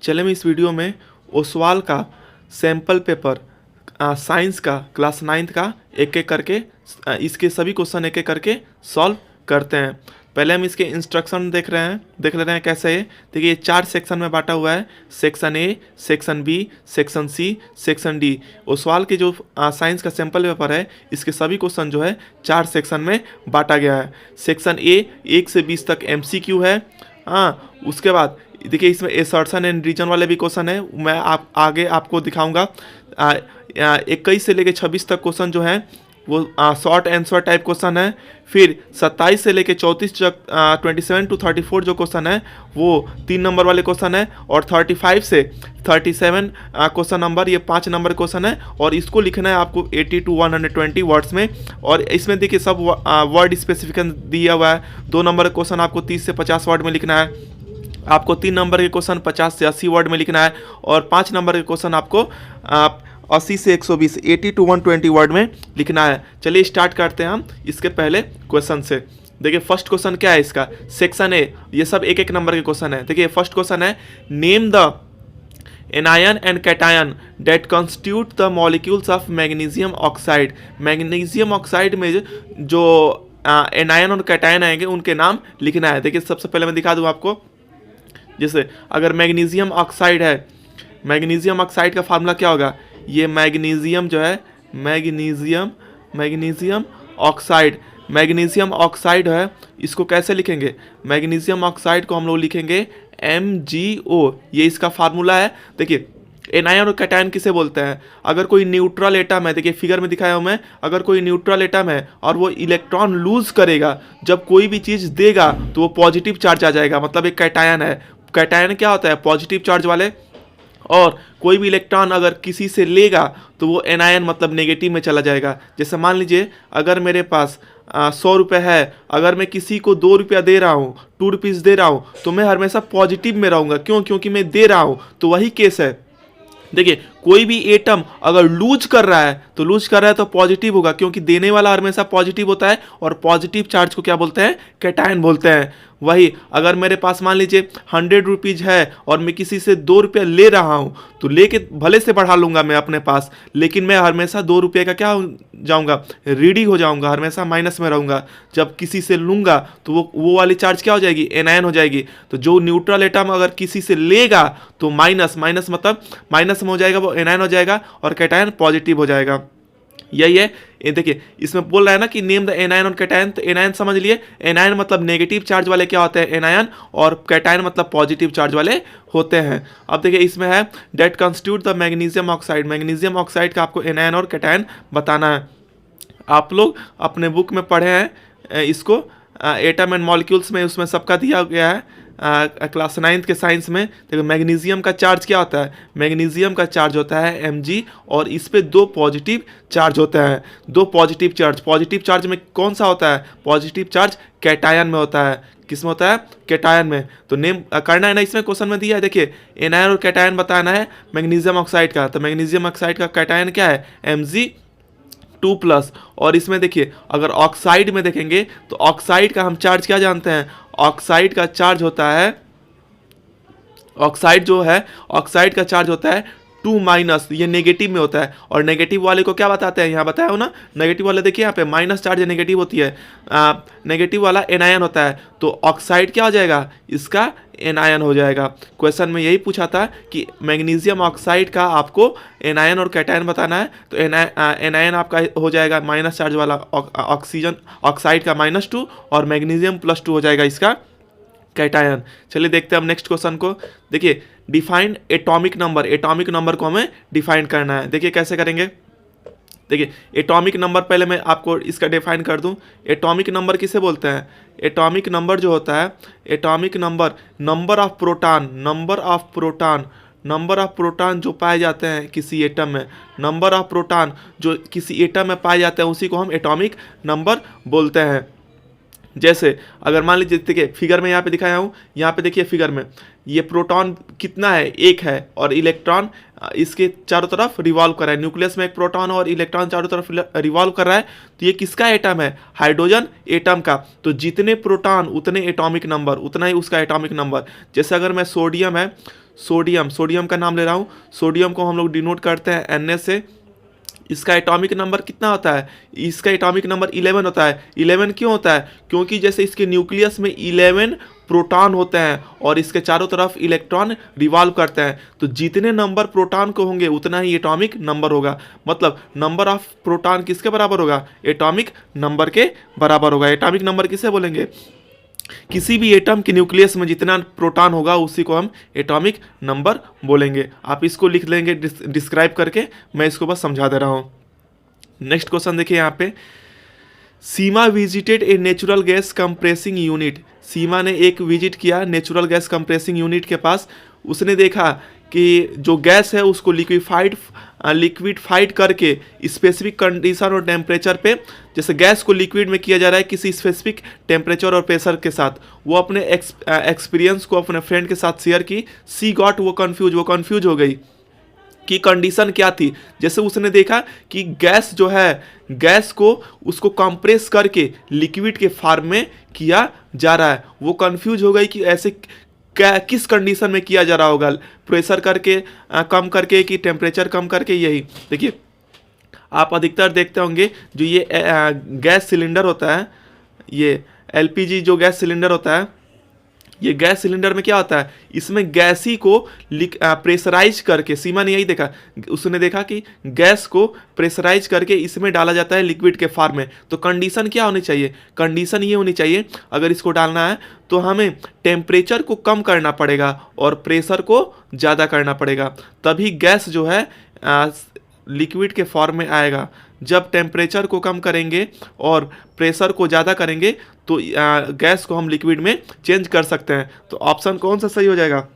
चले मैं इस वीडियो में ओसवाल का सैम्पल पेपर साइंस का क्लास 9th का एक एक करके इसके सभी क्वेश्चन एक एक करके सॉल्व करते हैं। पहले हम इसके इंस्ट्रक्शन देख ले रहे हैं कैसे है। देखिए ये 4 सेक्शन में बांटा हुआ है, section A, section B, section C, section D. Oswal के जो साइंस का सैम्पल पेपर है इसके सभी क्वेश्चन जो है 4 सेक्शन में बांटा गया है। सेक्शन ए 1 से 20 तक MCQ है। उसके बाद देखिए इसमें एसर्शन एंड रीजन वाले भी क्वेश्चन है, मैं आगे आपको दिखाऊंगा। 21 से लेकर 26 तक क्वेश्चन जो है वो शॉर्ट आंसर टाइप क्वेश्चन है। फिर 27 से लेकर 34 तक 27 to 34 जो क्वेश्चन है वो 3 नंबर वाले क्वेश्चन है, और 35 से 37 क्वेश्चन नंबर ये 5 नंबर क्वेश्चन है, और इसको लिखना है आपको 80 to 120 वर्ड्स में। और इसमें देखिए सब वर्ड स्पेसिफिकेशन दिया हुआ है। 2 नंबर का क्वेश्चन आपको 30 से 50 वर्ड में लिखना है, आपको 3 नंबर के क्वेश्चन 50 से 80 वर्ड में लिखना है, और 5 नंबर के क्वेश्चन आपको 80 से 120 80 to 120 वर्ड में लिखना है। चलिए स्टार्ट करते हैं हम इसके पहले क्वेश्चन से। देखिए फर्स्ट क्वेश्चन क्या है इसका, सेक्शन ए, ये सब एक एक नंबर के क्वेश्चन है। देखिए फर्स्ट क्वेश्चन है, name the anion and cation that constitute the molecules of magnesium oxide. Magnesium oxide में जो एनायन और कैटायन आएंगे उनके नाम लिखना है। देखिए सबसे पहले मैं दिखा दूँ आपको, जैसे अगर मैग्नीशियम ऑक्साइड है, मैग्नीशियम ऑक्साइड का फार्मूला क्या होगा, ये मैग्नीशियम जो है मैग्नीशियम ऑक्साइड है, इसको कैसे लिखेंगे, मैग्नीशियम ऑक्साइड को हम लोग लिखेंगे MgO, ये इसका फार्मूला है। देखिए एनायन और कैटायन किसे बोलते हैं, अगर कोई न्यूट्रल एटम है, देखिए फिगर में दिखाया हूँ मैं, अगर कोई न्यूट्रल एटम है और वो इलेक्ट्रॉन लूज करेगा, जब कोई भी चीज़ देगा तो वो पॉजिटिव चार्ज आ जाएगा, मतलब एक कैटायन है। कैटायन क्या होता है, पॉजिटिव चार्ज वाले, और कोई भी इलेक्ट्रॉन अगर किसी से लेगा तो वो एनायन मतलब नेगेटिव में चला जाएगा। जैसे मान लीजिए अगर मेरे पास 100 रुपये है, अगर मैं किसी को 2 रुपया दे रहा हूँ, 2 रुपीज़ दे रहा हूँ, तो मैं हमेशा पॉजिटिव में रहूँगा। क्यों? क्योंकि मैं दे रहा हूँ। तो वही केस है। देखिए कोई भी एटम अगर लूज कर रहा है तो पॉजिटिव होगा, क्योंकि देने वाला हमेशा पॉजिटिव होता है, और पॉजिटिव चार्ज को क्या बोलते हैं, कैटायन बोलते हैं। वही अगर मेरे पास मान लीजिए 100 रुपीज़ है और मैं किसी से 2 रुपया ले रहा हूँ, तो लेके भले से बढ़ा लूँगा मैं अपने पास, लेकिन मैं हमेशा 2 रुपये का क्या हो जाऊँगा, रीडी हो जाऊँगा, हमेशा माइनस में रहूँगा। जब किसी से लूँगा तो वो वाली चार्ज क्या हो जाएगी, एनायन हो जाएगी। तो जो न्यूट्रल एटम अगर किसी से लेगा तो माइनस मतलब माइनस में हो जाएगा, वो एनायन हो जाएगा, और कैटायन पॉजिटिव हो जाएगा। यही है। ये देखिए इसमें बोल रहा है ना कि नेम द एनायन और कैटायन, तो एनायन समझ लिए, एनायन मतलब नेगेटिव चार्ज वाले क्या होते हैं, एनायन, और कैटायन मतलब पॉजिटिव चार्ज वाले होते हैं। अब देखिए इसमें है that constitute the magnesium oxide. Magnesium oxide का आपको एनायन और कैटायन बताना है। आप लोग अपने बुक में पढ़े हैं इसको, एटम एंड मॉलिक्यूल्स में, उसमें सबका दिया गया है। क्लास 9th के साइंस में देखो मैग्नीशियम का चार्ज क्या होता है, मैग्नीशियम का चार्ज होता है Mg, और इस पे 2 पॉजिटिव चार्ज होता है। 2 पॉजिटिव चार्ज में कौन सा होता है, पॉजिटिव चार्ज कैटायन में होता है। किस में होता है, कैटायन में। तो नेम करना है ना, इसमें क्वेश्चन में दिया है, देखिए एनायन और कैटायन बताना है मैग्नीशियम ऑक्साइड का। तो मैग्नीशियम ऑक्साइड का कैटायन क्या है, Mg2+। और इसमें देखिए अगर ऑक्साइड में देखेंगे तो ऑक्साइड का हम चार्ज क्या जानते हैं, ऑक्साइड का चार्ज होता है, ऑक्साइड का चार्ज होता है 2-, ये नेगेटिव में होता है। और नेगेटिव वाले को क्या बताते हैं, यहाँ बताया हो ना, नेगेटिव वाले देखिए यहाँ पे माइनस चार्ज नेगेटिव होती है, नेगेटिव वाला एनायन होता है। तो ऑक्साइड क्या हो जाएगा, इसका एनायन हो जाएगा। क्वेश्चन में यही पूछा था कि मैग्नीशियम ऑक्साइड का आपको एनायन और कैटायन बताना है। तो एनायन आपका हो जाएगा माइनस चार्ज वाला, ऑक्साइड का -2, और मैग्नीशियम +2 हो जाएगा इसका कैटायन। चलिए देखते हैं हम नेक्स्ट क्वेश्चन को। देखिए डिफाइन एटॉमिक नंबर को हमें डिफाइन करना है। देखिए कैसे करेंगे, देखिए एटॉमिक नंबर पहले मैं आपको इसका डिफाइन कर दूं। एटॉमिक नंबर किसे बोलते हैं, एटॉमिक नंबर जो होता है, एटॉमिक नंबर ऑफ प्रोटॉन जो पाए जाते हैं किसी एटम में, नंबर ऑफ प्रोटॉन जो किसी एटम में पाए जाते हैं, उसी को हम एटॉमिक नंबर बोलते हैं। जैसे अगर मान लीजिए देखिए फिगर में यहाँ पे दिखाया हूँ, यहाँ पे देखिए फिगर में ये प्रोटॉन कितना है, 1 है, और इलेक्ट्रॉन इसके चारों तरफ रिवॉल्व कर रहा है। न्यूक्लियस में एक प्रोटॉन और इलेक्ट्रॉन चारों तरफ रिवॉल्व कर रहा है। तो ये किसका एटम है, हाइड्रोजन एटम का। तो जितने प्रोटॉन उतने एटॉमिक नंबर, उतना ही उसका एटॉमिक नंबर। जैसे अगर मैं सोडियम है, सोडियम, सोडियम का नाम ले रहा हूँ, सोडियम को हम लोग डिनोट करते हैं Na से। इसका एटॉमिक नंबर कितना होता है? इसका एटॉमिक नंबर 11 होता है। 11 क्यों होता है? क्योंकि जैसे इसके न्यूक्लियस में 11 प्रोटॉन होते हैं और इसके चारों तरफ इलेक्ट्रॉन रिवॉल्व करते हैं, तो जितने नंबर प्रोटॉन को होंगे उतना ही एटॉमिक नंबर होगा। मतलब नंबर ऑफ प्रोटॉन किसके बराबर होगा? एटॉमिक नंबर के बराबर होगा। एटॉमिक नंबर किसे बोलेंगे? किसी भी एटम के न्यूक्लियस में जितना प्रोटॉन होगा उसी को हम एटॉमिक नंबर बोलेंगे। आप इसको लिख लेंगे डिस्क्राइब करके, मैं इसको बस समझा दे रहा हूँ। नेक्स्ट क्वेश्चन देखिए यहाँ पे, Seema visited a natural gas compressing unit. Seema ने एक विजिट किया नेचुरल गैस कंप्रेसिंग यूनिट के पास। उसने देखा कि जो गैस है उसको लिक्विडफाइड करके स्पेसिफिक कंडीशन और टेम्परेचर पे, जैसे गैस को लिक्विड में किया जा रहा है किसी स्पेसिफिक टेम्परेचर और प्रेशर के साथ, वो अपने एक्सपीरियंस को अपने फ्रेंड के साथ शेयर की। सी गॉट, वो कन्फ्यूज हो गई कि कंडीशन क्या थी। जैसे उसने देखा कि गैस जो है, गैस को उसको कंप्रेस करके लिक्विड के फॉर्म में किया जा रहा है। वो कंफ्यूज हो गई कि ऐसे क्या, किस कंडीशन में किया जा रहा होगा, प्रेशर करके कम करके कि टेम्परेचर कम करके। यही देखिए, आप अधिकतर देखते होंगे जो ये गैस सिलेंडर होता है, ये एलपीजी जो गैस सिलेंडर होता है, ये गैस सिलेंडर में क्या होता है, इसमें गैस ही को प्रेशराइज करके, सीमा ने यही देखा, उसने देखा कि गैस को प्रेशराइज करके इसमें डाला जाता है लिक्विड के फॉर्म में। तो कंडीशन क्या होनी चाहिए? कंडीशन ये होनी चाहिए, अगर इसको डालना है तो हमें टेम्परेचर को कम करना पड़ेगा और प्रेशर को ज़्यादा करना पड़ेगा, तभी गैस जो है लिक्विड के फॉर्म में आएगा। जब टेम्परेचर को कम करेंगे और प्रेशर को ज़्यादा करेंगे तो गैस को हम लिक्विड में चेंज कर सकते हैं। तो ऑप्शन कौन सा सही हो जाएगा?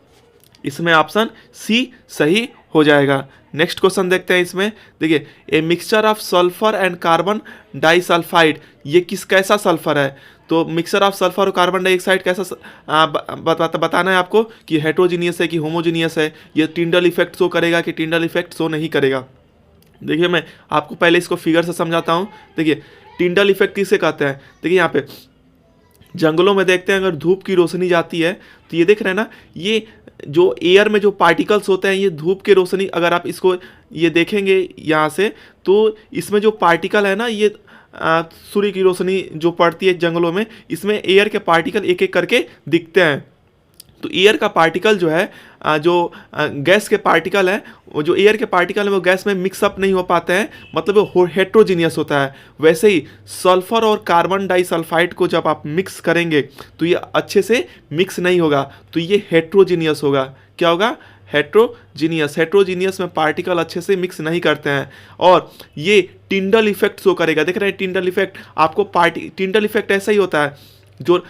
इसमें ऑप्शन सी सही हो जाएगा। नेक्स्ट क्वेश्चन देखते हैं। इसमें देखिए, a mixture of sulphur and carbon disulphide, ये कैसा सल्फर है? तो मिक्सचर ऑफ सल्फर और कार्बन डाइऑक्साइड कैसा बताना है आपको कि हेट्रोजीनियस है कि होमोजीनियस है। ये टिंडल इफेक्ट शो करेगा कि टिंडल इफेक्ट शो नहीं करेगा। देखिए, मैं आपको पहले इसको फिगर से समझाता हूँ। देखिए, टिंडल इफेक्ट किसे कहते हैं? देखिए, यहाँ पे जंगलों में देखते हैं अगर धूप की रोशनी जाती है तो ये देख रहे हैं ना, ये जो एयर में जो पार्टिकल्स होते हैं, ये धूप की रोशनी, अगर आप इसको ये देखेंगे यहाँ से, तो इसमें जो पार्टिकल है ना, ये सूर्य की रोशनी जो पड़ती है जंगलों में, इसमें एयर के पार्टिकल एक एक करके दिखते हैं। तो एयर का पार्टिकल जो है, जो गैस के पार्टिकल है, वो जो एयर के पार्टिकल है वो गैस में मिक्सअप नहीं हो पाते हैं, मतलब वो हेट्रोजीनियस होता है। वैसे ही सल्फर और कार्बन डाइसल्फाइड को जब आप मिक्स करेंगे तो ये अच्छे से मिक्स नहीं होगा, तो ये हेट्रोजीनियस होगा। क्या होगा? हेट्रोजीनियस। हेट्रोजीनियस में पार्टिकल अच्छे से मिक्स नहीं करते हैं और ये टिंडल इफेक्ट शो करेगा। देख रहे हैं टिंडल इफेक्ट आपको, टिंडल इफेक्ट ऐसा ही होता है, जो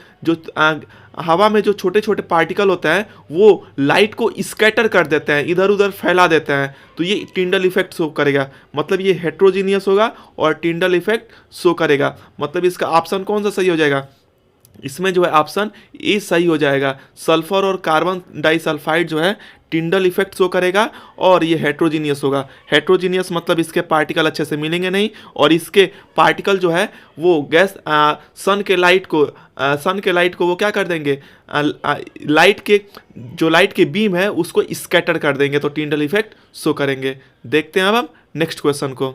हवा में जो छोटे छोटे पार्टिकल होते हैं वो लाइट को स्कैटर कर देते हैं, इधर उधर फैला देते हैं, तो ये टिंडल इफेक्ट शो करेगा। मतलब ये हेट्रोजीनियस होगा और टिंडल इफेक्ट शो करेगा। मतलब इसका ऑप्शन कौन सा सही हो जाएगा? इसमें जो है ऑप्शन ए सही हो जाएगा। सल्फर और कार्बन डाइसल्फाइड जो है टिंडल इफेक्ट शो करेगा और ये हेट्रोजीनियस होगा। हेट्रोजीनियस मतलब इसके पार्टिकल अच्छे से मिलेंगे नहीं और इसके पार्टिकल जो है वो गैस सन के लाइट को वो क्या कर देंगे, लाइट के बीम है उसको स्कैटर कर देंगे, तो टिंडल इफेक्ट शो करेंगे। देखते हैं अब हम नेक्स्ट क्वेश्चन को।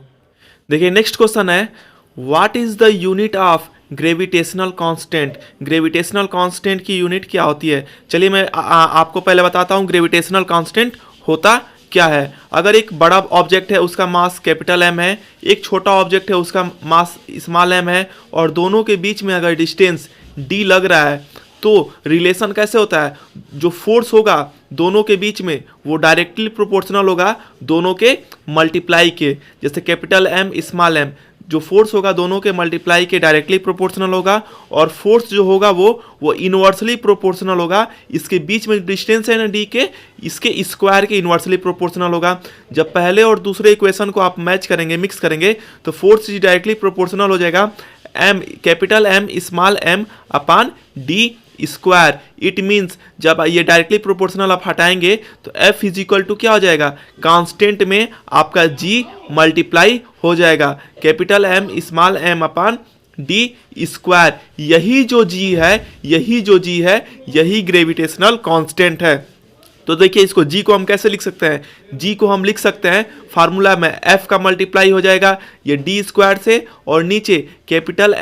देखिए, नेक्स्ट क्वेश्चन है, what is the unit of gravitational constant. Gravitational constant की यूनिट क्या होती है? चलिए मैं आपको पहले बताता हूँ ग्रेविटेशनल कांस्टेंट होता क्या है। अगर एक बड़ा ऑब्जेक्ट है उसका मास कैपिटल एम है, एक छोटा ऑब्जेक्ट है उसका मास स्मॉल एम है, और दोनों के बीच में अगर डिस्टेंस डी लग रहा है तो रिलेशन कैसे होता है? जो फोर्स होगा दोनों के बीच में वो डायरेक्टली प्रोपोर्शनल होगा दोनों के मल्टीप्लाई के। जैसे कैपिटल एम स्मॉल एम, जो फोर्स होगा दोनों के मल्टीप्लाई के डायरेक्टली प्रोपोर्शनल होगा, और फोर्स जो होगा वो इनवर्सली प्रोपोर्शनल होगा। इसके बीच में डिस्टेंस है ना डी के, इसके स्क्वायर के इनवर्सली प्रोपोर्शनल होगा। जब पहले और दूसरे इक्वेशन को आप मैच करेंगे, मिक्स करेंगे, तो फोर्स डायरेक्टली प्रोपोर्शनल हो जाएगा M capital M small m upon d square. It means जब ये डायरेक्टली प्रोपोर्शनल आप हटाएंगे तो F इजिकल टू क्या हो जाएगा? कांस्टेंट में आपका G मल्टीप्लाई हो जाएगा capital M small m upon d square. यही जो G है यही ग्रेविटेशनल कांस्टेंट है। तो देखिए इसको जी को हम कैसे लिख सकते हैं, जी को हम लिख सकते हैं फार्मूला में एफ का मल्टीप्लाई हो जाएगा ये डी स्क्वायर से, और नीचे capital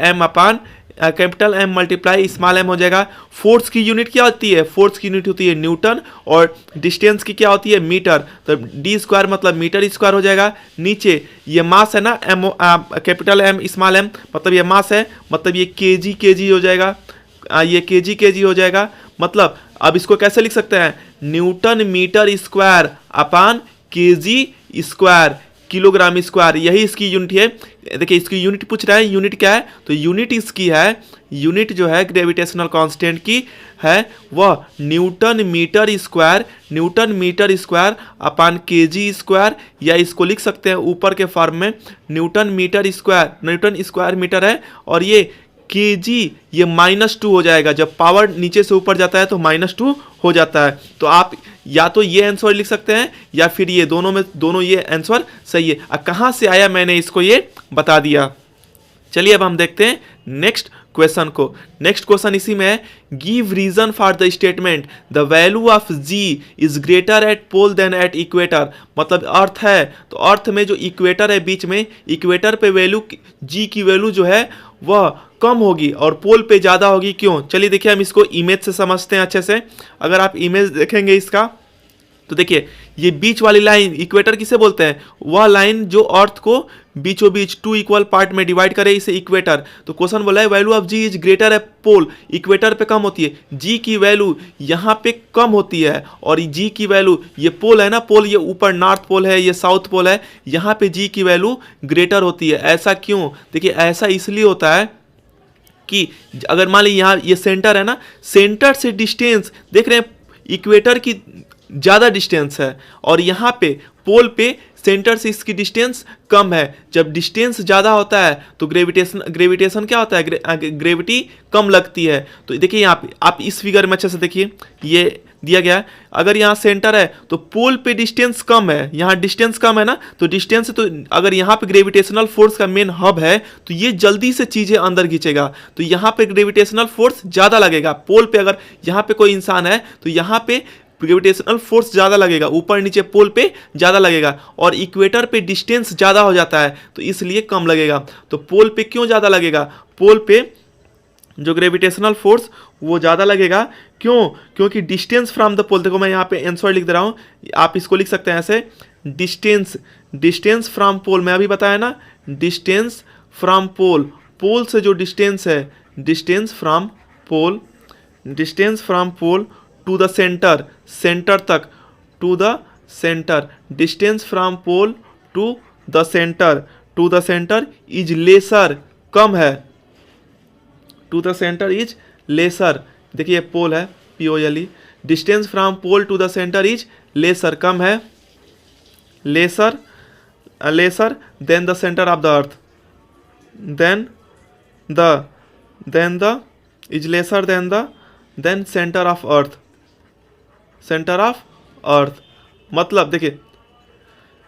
M multiply small m हो जाएगा। फोर्स की यूनिट क्या होती है, फोर्स की यूनिट होती है न्यूटन, और डिस्टेंस की क्या होती है, मीटर। तो डी स्क्वायर मतलब मीटर स्क्वायर हो जाएगा। नीचे ये मास है ना, कैपिटल एम स्मॉल एम मतलब ये मास है, मतलब ये केजी हो जाएगा, ये केजी हो जाएगा। मतलब अब इसको कैसे लिख सकते हैं, newton metre square upon kg square kilogram square, यही इसकी यूनिट है। देखिए इसकी यूनिट पूछ रहा है, यूनिट क्या है, तो यूनिट इसकी है, यूनिट जो है ग्रेविटेशनल कांस्टेंट की है वह newton metre square upon kg square, या इसको लिख सकते हैं ऊपर के फॉर्म में न्यूटन स्क्वायर मीटर है, और ये केजी ये -2 हो जाएगा, जब पावर नीचे से ऊपर जाता है तो -2 हो जाता है। तो आप या तो ये आंसर लिख सकते हैं या फिर ये दोनों ये आंसर सही है। अब कहाँ से आया मैंने इसको ये बता दिया। चलिए अब हम देखते हैं नेक्स्ट क्वेश्चन को। नेक्स्ट क्वेश्चन इसी में है, give reason for the statement the value of g is greater at pole than at equator. मतलब अर्थ है, तो अर्थ में जो इक्वेटर है बीच में, इक्वेटर पे वैल्यू जी की वैल्यू जो है वह कम होगी और पोल पे ज़्यादा होगी। क्यों, चलिए देखिए हम इसको इमेज से समझते हैं अच्छे से। अगर आप इमेज देखेंगे इसका, तो देखिए ये बीच वाली लाइन इक्वेटर किसे बोलते हैं, वह लाइन जो अर्थ को बीचों बीच 2 इक्वल पार्ट में डिवाइड करे, इसे इक्वेटर। तो क्वेश्चन बोला है value of g is greater at pole, equator पे कम होती है, जी की वैल्यू यहाँ पे कम होती है, और जी की वैल्यू ये पोल है ना, पोल ये ऊपर नॉर्थ पोल है, ये साउथ पोल है, यहाँ पे जी की वैल्यू ग्रेटर होती है। ऐसा क्यों, देखिए ऐसा इसलिए होता है कि अगर मान लीजिए यहाँ ये सेंटर है ना, सेंटर से डिस्टेंस देख रहे हैं इक्वेटर की ज़्यादा डिस्टेंस है, और यहाँ पे पोल पे सेंटर से इसकी डिस्टेंस कम है। जब डिस्टेंस ज़्यादा होता है तो ग्रेविटेशन क्या होता है, ग्रेविटी कम लगती है। तो देखिए यहाँ पे आप इस फिगर में अच्छे से देखिए, ये दिया गया है, अगर यहाँ सेंटर है तो पोल पे डिस्टेंस कम है, यहाँ डिस्टेंस कम है ना, तो डिस्टेंस, तो अगर यहाँ पे ग्रेविटेशनल फोर्स का मेन हब है तो ये जल्दी से चीज़ें अंदर खींचेगा, तो यहाँ पे ग्रेविटेशनल फोर्स ज़्यादा लगेगा। पोल पे अगर यहाँ पे कोई इंसान है तो यहाँ पे ग्रेविटेशनल फोर्स ज़्यादा लगेगा, ऊपर नीचे पोल पे ज़्यादा लगेगा, और इक्वेटर पे डिस्टेंस ज़्यादा हो जाता है तो इसलिए कम लगेगा। तो पोल पे क्यों ज़्यादा लगेगा, पोल पे जो ग्रेविटेशनल फोर्स वो ज़्यादा लगेगा। क्यों, क्योंकि डिस्टेंस फ्रॉम द पोल, देखो मैं यहाँ पे आंसर लिख दे रहा हूँ, आप इसको लिख सकते हैं ऐसे, डिस्टेंस फ्रॉम पोल, मैं अभी बताया ना, डिस्टेंस फ्रॉम पोल, पोल से जो डिस्टेंस है, distance from pole to the centre तक, to the centre, distance from pole to the centre is lesser, कम है, to the centre is lesser. देखिए पोल है POLE, distance from pole to the centre is lesser, कम है, lesser than the centre of the earth, then the is lesser than centre of earth. मतलब देखिए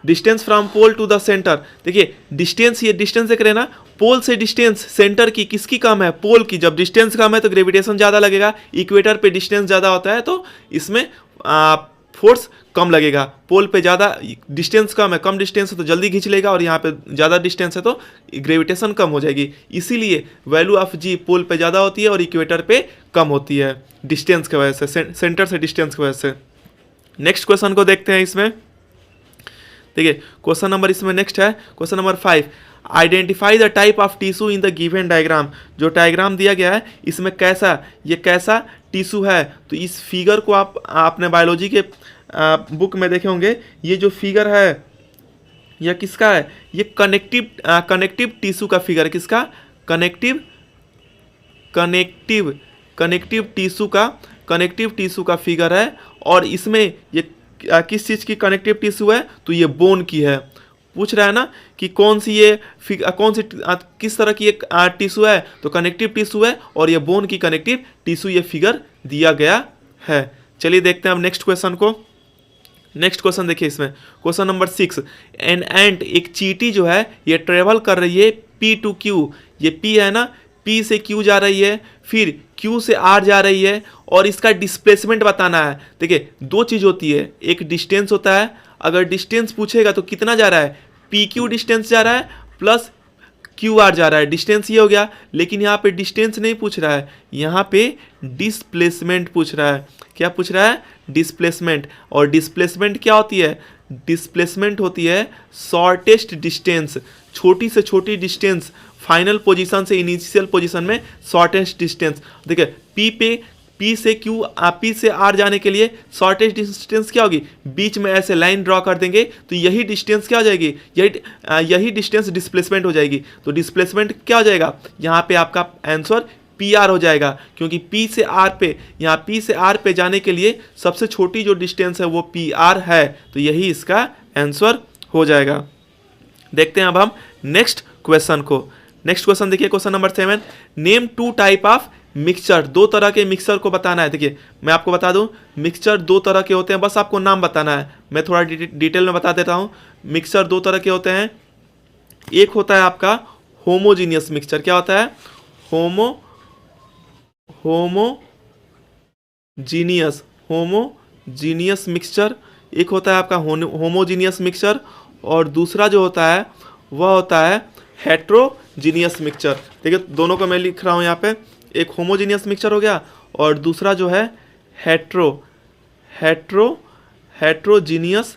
distance from pole to the centre, देखिए distance, ये distance देख रहे हैं ना, पोल से डिस्टेंस सेंटर की किसकी कम है, पोल की। जब डिस्टेंस कम है तो ग्रेविटेशन ज़्यादा लगेगा, इक्वेटर पे डिस्टेंस ज़्यादा होता है तो इसमें फोर्स कम लगेगा। पोल पे ज़्यादा डिस्टेंस कम है, कम डिस्टेंस है तो जल्दी खींच लेगा, और यहाँ पे ज़्यादा डिस्टेंस है तो ग्रेविटेशन कम हो जाएगी। इसीलिए वैल्यू ऑफ जी पोल पे ज़्यादा होती है और इक्वेटर पे कम होती है, डिस्टेंस की वजह से, सेंटर से डिस्टेंस की वजह से। नेक्स्ट क्वेश्चन को देखते हैं इसमें। देखिए क्वेश्चन नंबर इसमें नेक्स्ट है question number 5, identify the type of tissue in the given diagram. जो डायग्राम दिया गया है इसमें कैसा टिश्यू है। तो इस फिगर को आप अपने बायोलॉजी के बुक में देखे होंगे। ये जो फिगर है यह किसका है, ये कनेक्टिव टिश्यू का फिगर, किसका, कनेक्टिव टिश्यू का फिगर है। और इसमें ये किस चीज़ की कनेक्टिव टिश्यू है, तो ये बोन की है। पूछ रहा है ना कि किस तरह की एक टिश्यू है, तो कनेक्टिव टिश्यू है, और ये बोन की कनेक्टिव टिश्यू, ये फिगर दिया गया है। चलिए देखते हैं अब नेक्स्ट क्वेश्चन को। नेक्स्ट क्वेश्चन देखिए इसमें क्वेश्चन नंबर 6, एन एंट, एक चींटी जो है ये ट्रेवल कर रही है P to Q, ये P है ना, P से Q जा रही है, फिर Q से R जा रही है, और इसका डिस्प्लेसमेंट बताना है। देखिए दो चीज़ होती है, एक डिस्टेंस होता है, अगर डिस्टेंस पूछेगा तो कितना जा रहा है, PQ डिस्टेंस जा रहा है प्लस QR जा रहा है, डिस्टेंस ये हो गया। लेकिन यहाँ पे डिस्टेंस नहीं पूछ रहा है, यहाँ पे डिस्प्लेसमेंट पूछ रहा है। क्या पूछ रहा है, डिस्प्लेसमेंट। और डिस्प्लेसमेंट क्या होती है, डिस्प्लेसमेंट होती है शॉर्टेस्ट डिस्टेंस, छोटी से छोटी डिस्टेंस, फाइनल पोजीशन से इनिशियल पोजीशन में शॉर्टेस्ट डिस्टेंस। देखिए P से R जाने के लिए शॉर्टेस्ट डिस्टेंस क्या होगी, बीच में ऐसे लाइन ड्रॉ कर देंगे तो यही डिस्टेंस क्या हो जाएगी, यही डिस्टेंस डिस्प्लेसमेंट हो जाएगी। तो डिस्प्लेसमेंट क्या हो जाएगा, यहाँ पे आपका आंसर PR हो जाएगा, क्योंकि P से R पे, यहाँ P से R पे जाने के लिए सबसे छोटी जो डिस्टेंस है वो PR है, तो यही इसका आंसर हो जाएगा। देखते हैं अब हम नेक्स्ट क्वेश्चन को। नेक्स्ट क्वेश्चन देखिए, question number 7, name 2 type of mixture, 2 तरह के मिक्सचर को बताना है। देखिए मैं आपको बता दूं, मिक्सचर 2 तरह के होते हैं, बस आपको नाम बताना है। मैं थोड़ा डिटेल में बता देता हूं। मिक्सचर 2 तरह के होते हैं, एक होता है आपका होमोजीनियस मिक्सचर। क्या होता है, होमोजीनियस मिक्सचर। एक होता है आपका होमोजीनियस मिक्सचर, और दूसरा जो होता है वह होता है हेट्रोजीनियस मिक्सचर। देखिए दोनों को मैं लिख रहा हूँ यहाँ पे, एक होमोजीनियस मिक्सचर हो गया और दूसरा जो है हेट्रोजीनियस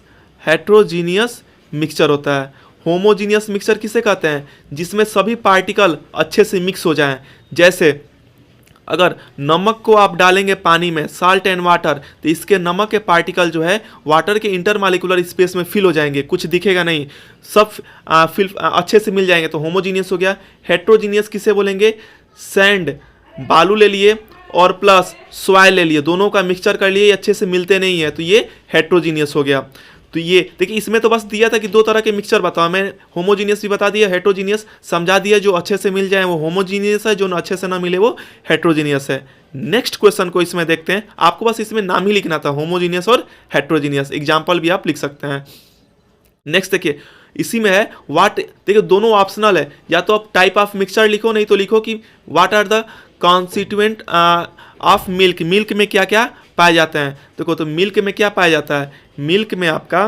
मिक्सचर होता है। होमोजीनियस मिक्सचर किसे कहते हैं, जिसमें सभी पार्टिकल अच्छे से मिक्स हो जाएं। जैसे अगर नमक को आप डालेंगे पानी में, साल्ट एंड वाटर, तो इसके नमक के पार्टिकल जो है वाटर के इंटरमॉलिक्यूलर स्पेस में फिल हो जाएंगे, कुछ दिखेगा नहीं, सब फिल अच्छे से मिल जाएंगे, तो होमोजीनियस हो गया। हेट्रोजीनियस किसे बोलेंगे, सैंड, बालू ले लिए और प्लस सॉइल ले लिए, दोनों का मिक्सचर कर लिए, अच्छे से मिलते नहीं है, तो ये हेट्रोजीनियस हो गया। तो ये देखिए इसमें तो बस दिया था कि 2 तरह के मिक्सचर बताओ, मैं होमोजीनियस भी बता दिया, हेट्रोजीनियस समझा दिया। जो अच्छे से मिल जाए वो होमोजीनियस है, जो अच्छे से ना मिले वो हेट्रोजीनियस है। नेक्स्ट क्वेश्चन को इसमें देखते हैं, आपको बस इसमें नाम ही लिखना था, होमोजीनियस और हेट्रोजीनियस, एग्जाम्पल भी आप लिख सकते हैं। नेक्स्ट देखिए इसी में है वाट, देखिए दोनों ऑप्शनल है, या तो आप टाइप ऑफ मिक्सचर लिखो, नहीं तो लिखो कि what are the constituent of milk, milk में क्या क्या पाए जाते हैं। देखो तो मिल्क में क्या पाया जाता है, मिल्क में आपका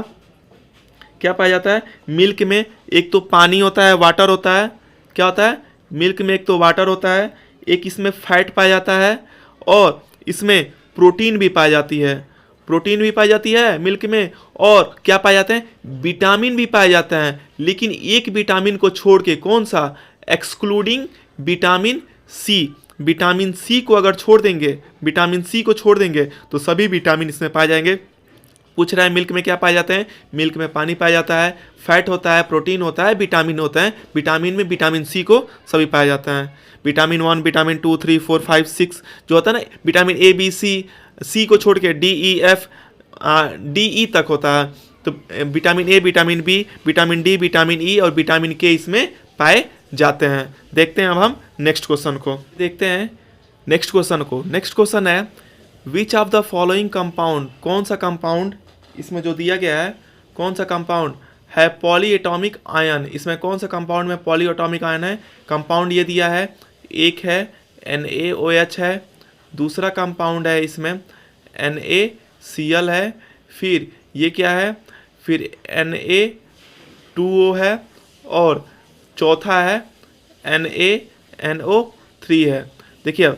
क्या पाया जाता है, मिल्क में एक तो पानी होता है, वाटर होता है। क्या होता है, मिल्क में एक तो वाटर होता है, एक इसमें फैट पाया जाता है, और इसमें प्रोटीन भी पाई जाती है, प्रोटीन भी पाई जाती है मिल्क में, और क्या पाए जाते हैं, विटामिन भी पाए जाते हैं। लेकिन एक विटामिन को छोड़ के, कौन सा, excluding vitamin C, vitamin C को अगर छोड़ देंगे, विटामिन सी को छोड़ देंगे तो सभी विटामिन इसमें पाए जाएंगे। पूछ रहा है मिल्क में क्या पाए जाते हैं, मिल्क में पानी पाया जाता है, फैट होता है, प्रोटीन होता है, विटामिन होता है। विटामिन में विटामिन सी को सभी पाया जाता है। विटामिन 1, विटामिन 2, 3, 4, 5, 6 जो होता है ना, विटामिन ए बी सी को छोड़ के D E F D E तक होता है। तो vitamin A, vitamin B, vitamin D, vitamin E और विटामिन के इसमें पाए जाते हैं। देखते हैं अब हम नेक्स्ट क्वेश्चन को, देखते हैं नेक्स्ट क्वेश्चन को। नेक्स्ट क्वेश्चन है which of the following compound, कौन सा कंपाउंड इसमें जो दिया गया है, कौन सा कंपाउंड है पॉलीएटॉमिक आयन, इसमें कौन सा कंपाउंड में पॉलीएटॉमिक आयन है। कंपाउंड ये दिया है, एक है NaOH है, दूसरा कंपाउंड है इसमें NaCl है, फिर ये क्या है, फिर Na2O है, और चौथा है NaNO3 है। देखिए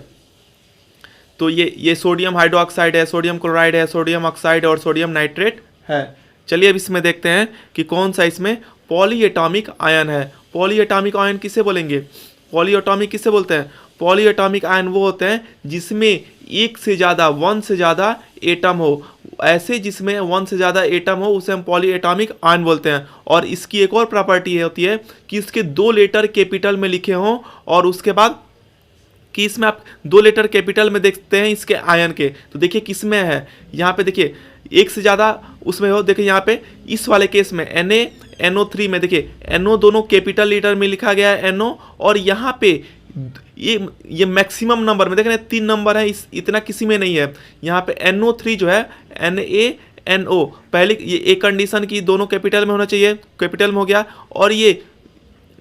तो ये सोडियम हाइड्रोक्साइड है, सोडियम क्लोराइड है, सोडियम ऑक्साइड और सोडियम नाइट्रेट है। चलिए अब इसमें देखते हैं कि कौन सा इसमें पॉलीएटॉमिक आयन है। पॉलीएटॉमिक आयन किसे बोलेंगे, पॉलीएटॉमिक किसे बोलते हैं, पॉलीएटॉमिक आयन वो होते हैं जिसमें एक से ज़्यादा, 1 से ज़्यादा एटम हो। ऐसे जिसमें 1 से ज़्यादा एटम हो उसे हम पॉलीएटॉमिक आयन बोलते हैं। और इसकी एक और प्रॉपर्टी होती है कि इसके 2 लेटर कैपिटल में लिखे हों, और उसके बाद कि इसमें आप 2 लेटर कैपिटल में देखते हैं इसके आयन के। तो देखिए किसमें है, यहाँ पे देखिए एक से ज़्यादा उसमें हो, देखिए यहाँ पे इस वाले केस में NaNO3 में देखिए NO दोनों कैपिटल लेटर में लिखा गया है NO, और यहाँ पे ये मैक्सिमम नंबर में देखें 3 नंबर है, इतना किसी में नहीं है। यहाँ पे NO3 जो है NaNO, पहले ये एक कंडीशन की दोनों कैपिटल में होना चाहिए, कैपिटल में हो गया, और ये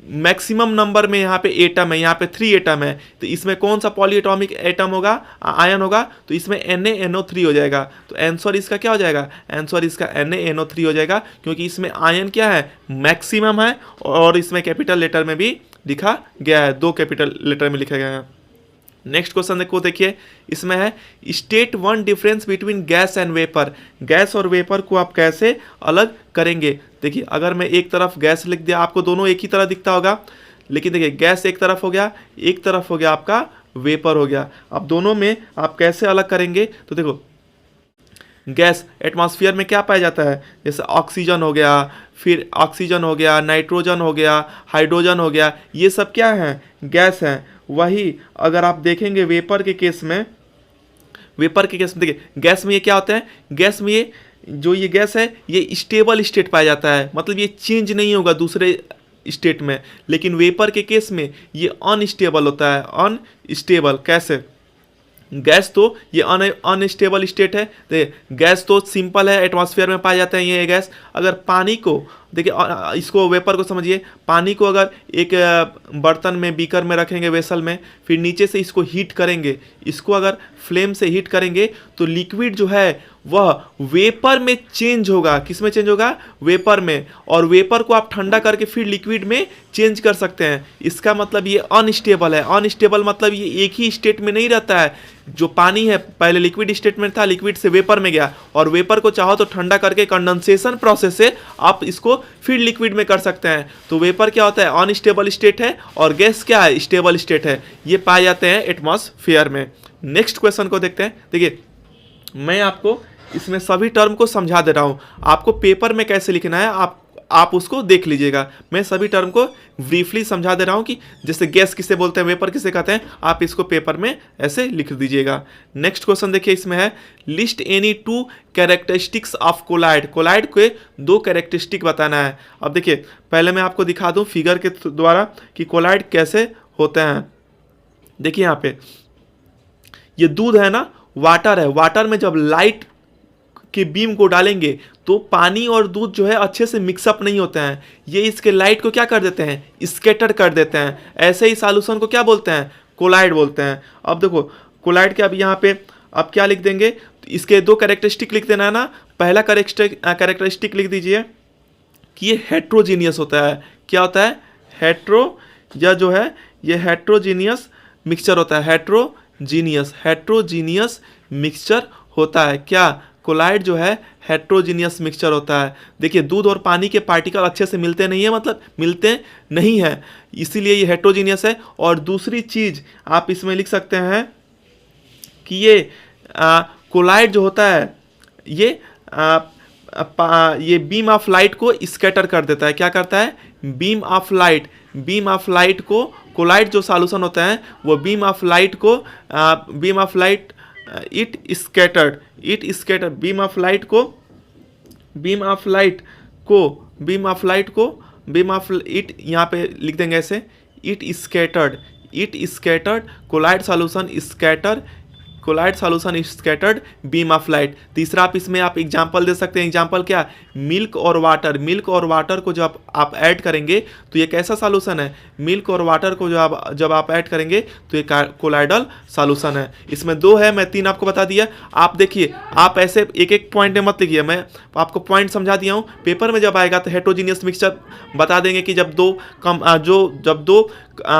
मैक्सिमम नंबर में यहाँ पे एटम है, यहाँ पे 3 एटम है, तो इसमें कौन सा पॉलीएटॉमिक एटम होगा, आयन होगा, तो इसमें NaNO3 हो जाएगा। तो आंसर इसका क्या हो जाएगा, आंसर इसका NaNO3 हो जाएगा, क्योंकि इसमें आयन क्या है, मैक्सिमम है, और इसमें कैपिटल लेटर में भी लिखा गया है, 2 कैपिटल लेटर में लिखा गया है। नेक्स्ट क्वेश्चन को देखिए, इसमें है state one difference between gas and vapour. Gas और वेपर को आप कैसे अलग करेंगे। देखिए अगर मैं एक तरफ गैस लिख दिया, आपको दोनों एक ही तरह दिखता होगा, लेकिन देखिए गैस एक तरफ हो गया, एक तरफ हो गया आपका वेपर हो गया। अब दोनों में आप कैसे अलग करेंगे, तो देखो गैस एटमॉस्फेयर में क्या पाया जाता है, जैसे ऑक्सीजन हो गया, फिर ऑक्सीजन हो गया, नाइट्रोजन हो गया, हाइड्रोजन हो गया, ये सब क्या है, गैस हैं। वही अगर आप देखेंगे वेपर के केस में, वेपर के केस में देखिए गैस में ये क्या होता है, गैस में ये जो ये गैस है ये स्टेबल स्टेट पाया जाता है, मतलब ये चेंज नहीं होगा दूसरे स्टेट में। लेकिन वेपर के केस में ये अनस्टेबल होता है, अनस्टेबल। कैसे, गैस तो ये अनस्टेबल स्टेट है, देखिए गैस तो सिंपल है, एटमॉस्फेयर में पाया जाता है ये गैस। अगर पानी को देखिए, इसको वेपर को समझिए, पानी को अगर एक बर्तन में, बीकर में रखेंगे, वेसल में, फिर नीचे से इसको हीट करेंगे, इसको अगर फ्लेम से हीट करेंगे तो लिक्विड जो है वह वेपर में चेंज होगा। किस में चेंज होगा, वेपर में। और वेपर को आप ठंडा करके फिर लिक्विड में चेंज कर सकते हैं। इसका मतलब ये अनस्टेबल है। अनस्टेबल मतलब ये एक ही स्टेट में नहीं रहता है। जो पानी है पहले लिक्विड स्टेट में था, लिक्विड से वेपर में गया, और वेपर को चाहो तो ठंडा करके कंडेंसेशन प्रोसेस से आप इसको फिर लिक्विड में कर सकते हैं। तो वेपर क्या होता है, अनस्टेबल स्टेट है, और गैस क्या है, स्टेबल स्टेट है। ये पाए जाते हैं एटमॉस्फेयर में। नेक्स्ट क्वेश्चन को देखते हैं। देखिए मैं आपको इसमें सभी टर्म को समझा दे रहा हूँ, आपको पेपर में कैसे लिखना है आप उसको देख लीजिएगा। मैं सभी टर्म को ब्रीफली समझा दे रहा हूँ कि जैसे गैस किसे बोलते हैं, वेपर किसे कहते हैं, आप इसको पेपर में ऐसे लिख दीजिएगा। नेक्स्ट क्वेश्चन देखिए, इसमें है list any 2 characteristics of colloid. Colloid के 2 कैरेक्टरिस्टिक बताना है। अब देखिए पहले मैं आपको दिखा दूँ फिगर के द्वारा कि कोलाइड कैसे होते हैं। देखिए यहाँ पे ये दूध है ना, वाटर है, वाटर में जब लाइट के बीम को डालेंगे तो पानी और दूध जो है अच्छे से मिक्सअप नहीं होते हैं, ये इसके लाइट को क्या कर देते हैं, स्कैटर कर देते हैं। ऐसे ही सॉल्यूशन को क्या बोलते हैं, कोलाइड बोलते हैं। अब देखो कोलाइड के अब यहाँ पे अब क्या लिख देंगे, तो इसके 2 कैरेक्टरिस्टिक लिख देना है ना। पहला कैरेक्टरिस्टिक लिख दीजिए कि ये हेट्रोजीनियस होता है। क्या होता है, या जो है ये हेट्रोजीनियस मिक्सचर होता है। हेट्रोजीनियस मिक्सचर होता है। क्या, कोलाइड जो है हेट्रोजीनियस मिक्सचर होता है। देखिए दूध और पानी के पार्टिकल अच्छे से मिलते नहीं है, मतलब मिलते नहीं हैं, इसीलिए ये हेट्रोजीनियस है। और दूसरी चीज़ आप इसमें लिख सकते हैं कि ये कोलाइड जो होता है ये बीम ऑफ लाइट को स्कैटर कर देता है। क्या करता है, बीम ऑफ लाइट को, कोलाइड जो सॉल्यूशन होता है वो बीम ऑफ लाइट यहाँ पे लिख देंगे ऐसे, it scattered colloid solution scattered beam of light. तीसरा आप इसमें आप एग्जांपल दे सकते हैं। एग्जांपल क्या, मिल्क और वाटर को जब आप ऐड करेंगे तो ये कैसा सॉल्यूशन है, मिल्क और वाटर को जब आप ऐड करेंगे तो ये कोलाइडल सॉल्यूशन है। इसमें 2 है, मैं 3 आपको बता दिया। आप देखिए, आप ऐसे एक एक पॉइंट में मत लिखिए, मैं आपको पॉइंट समझा दिया हूँ। पेपर में जब आएगा तो हेट्रोजीनियस मिक्सचर बता देंगे कि जब दो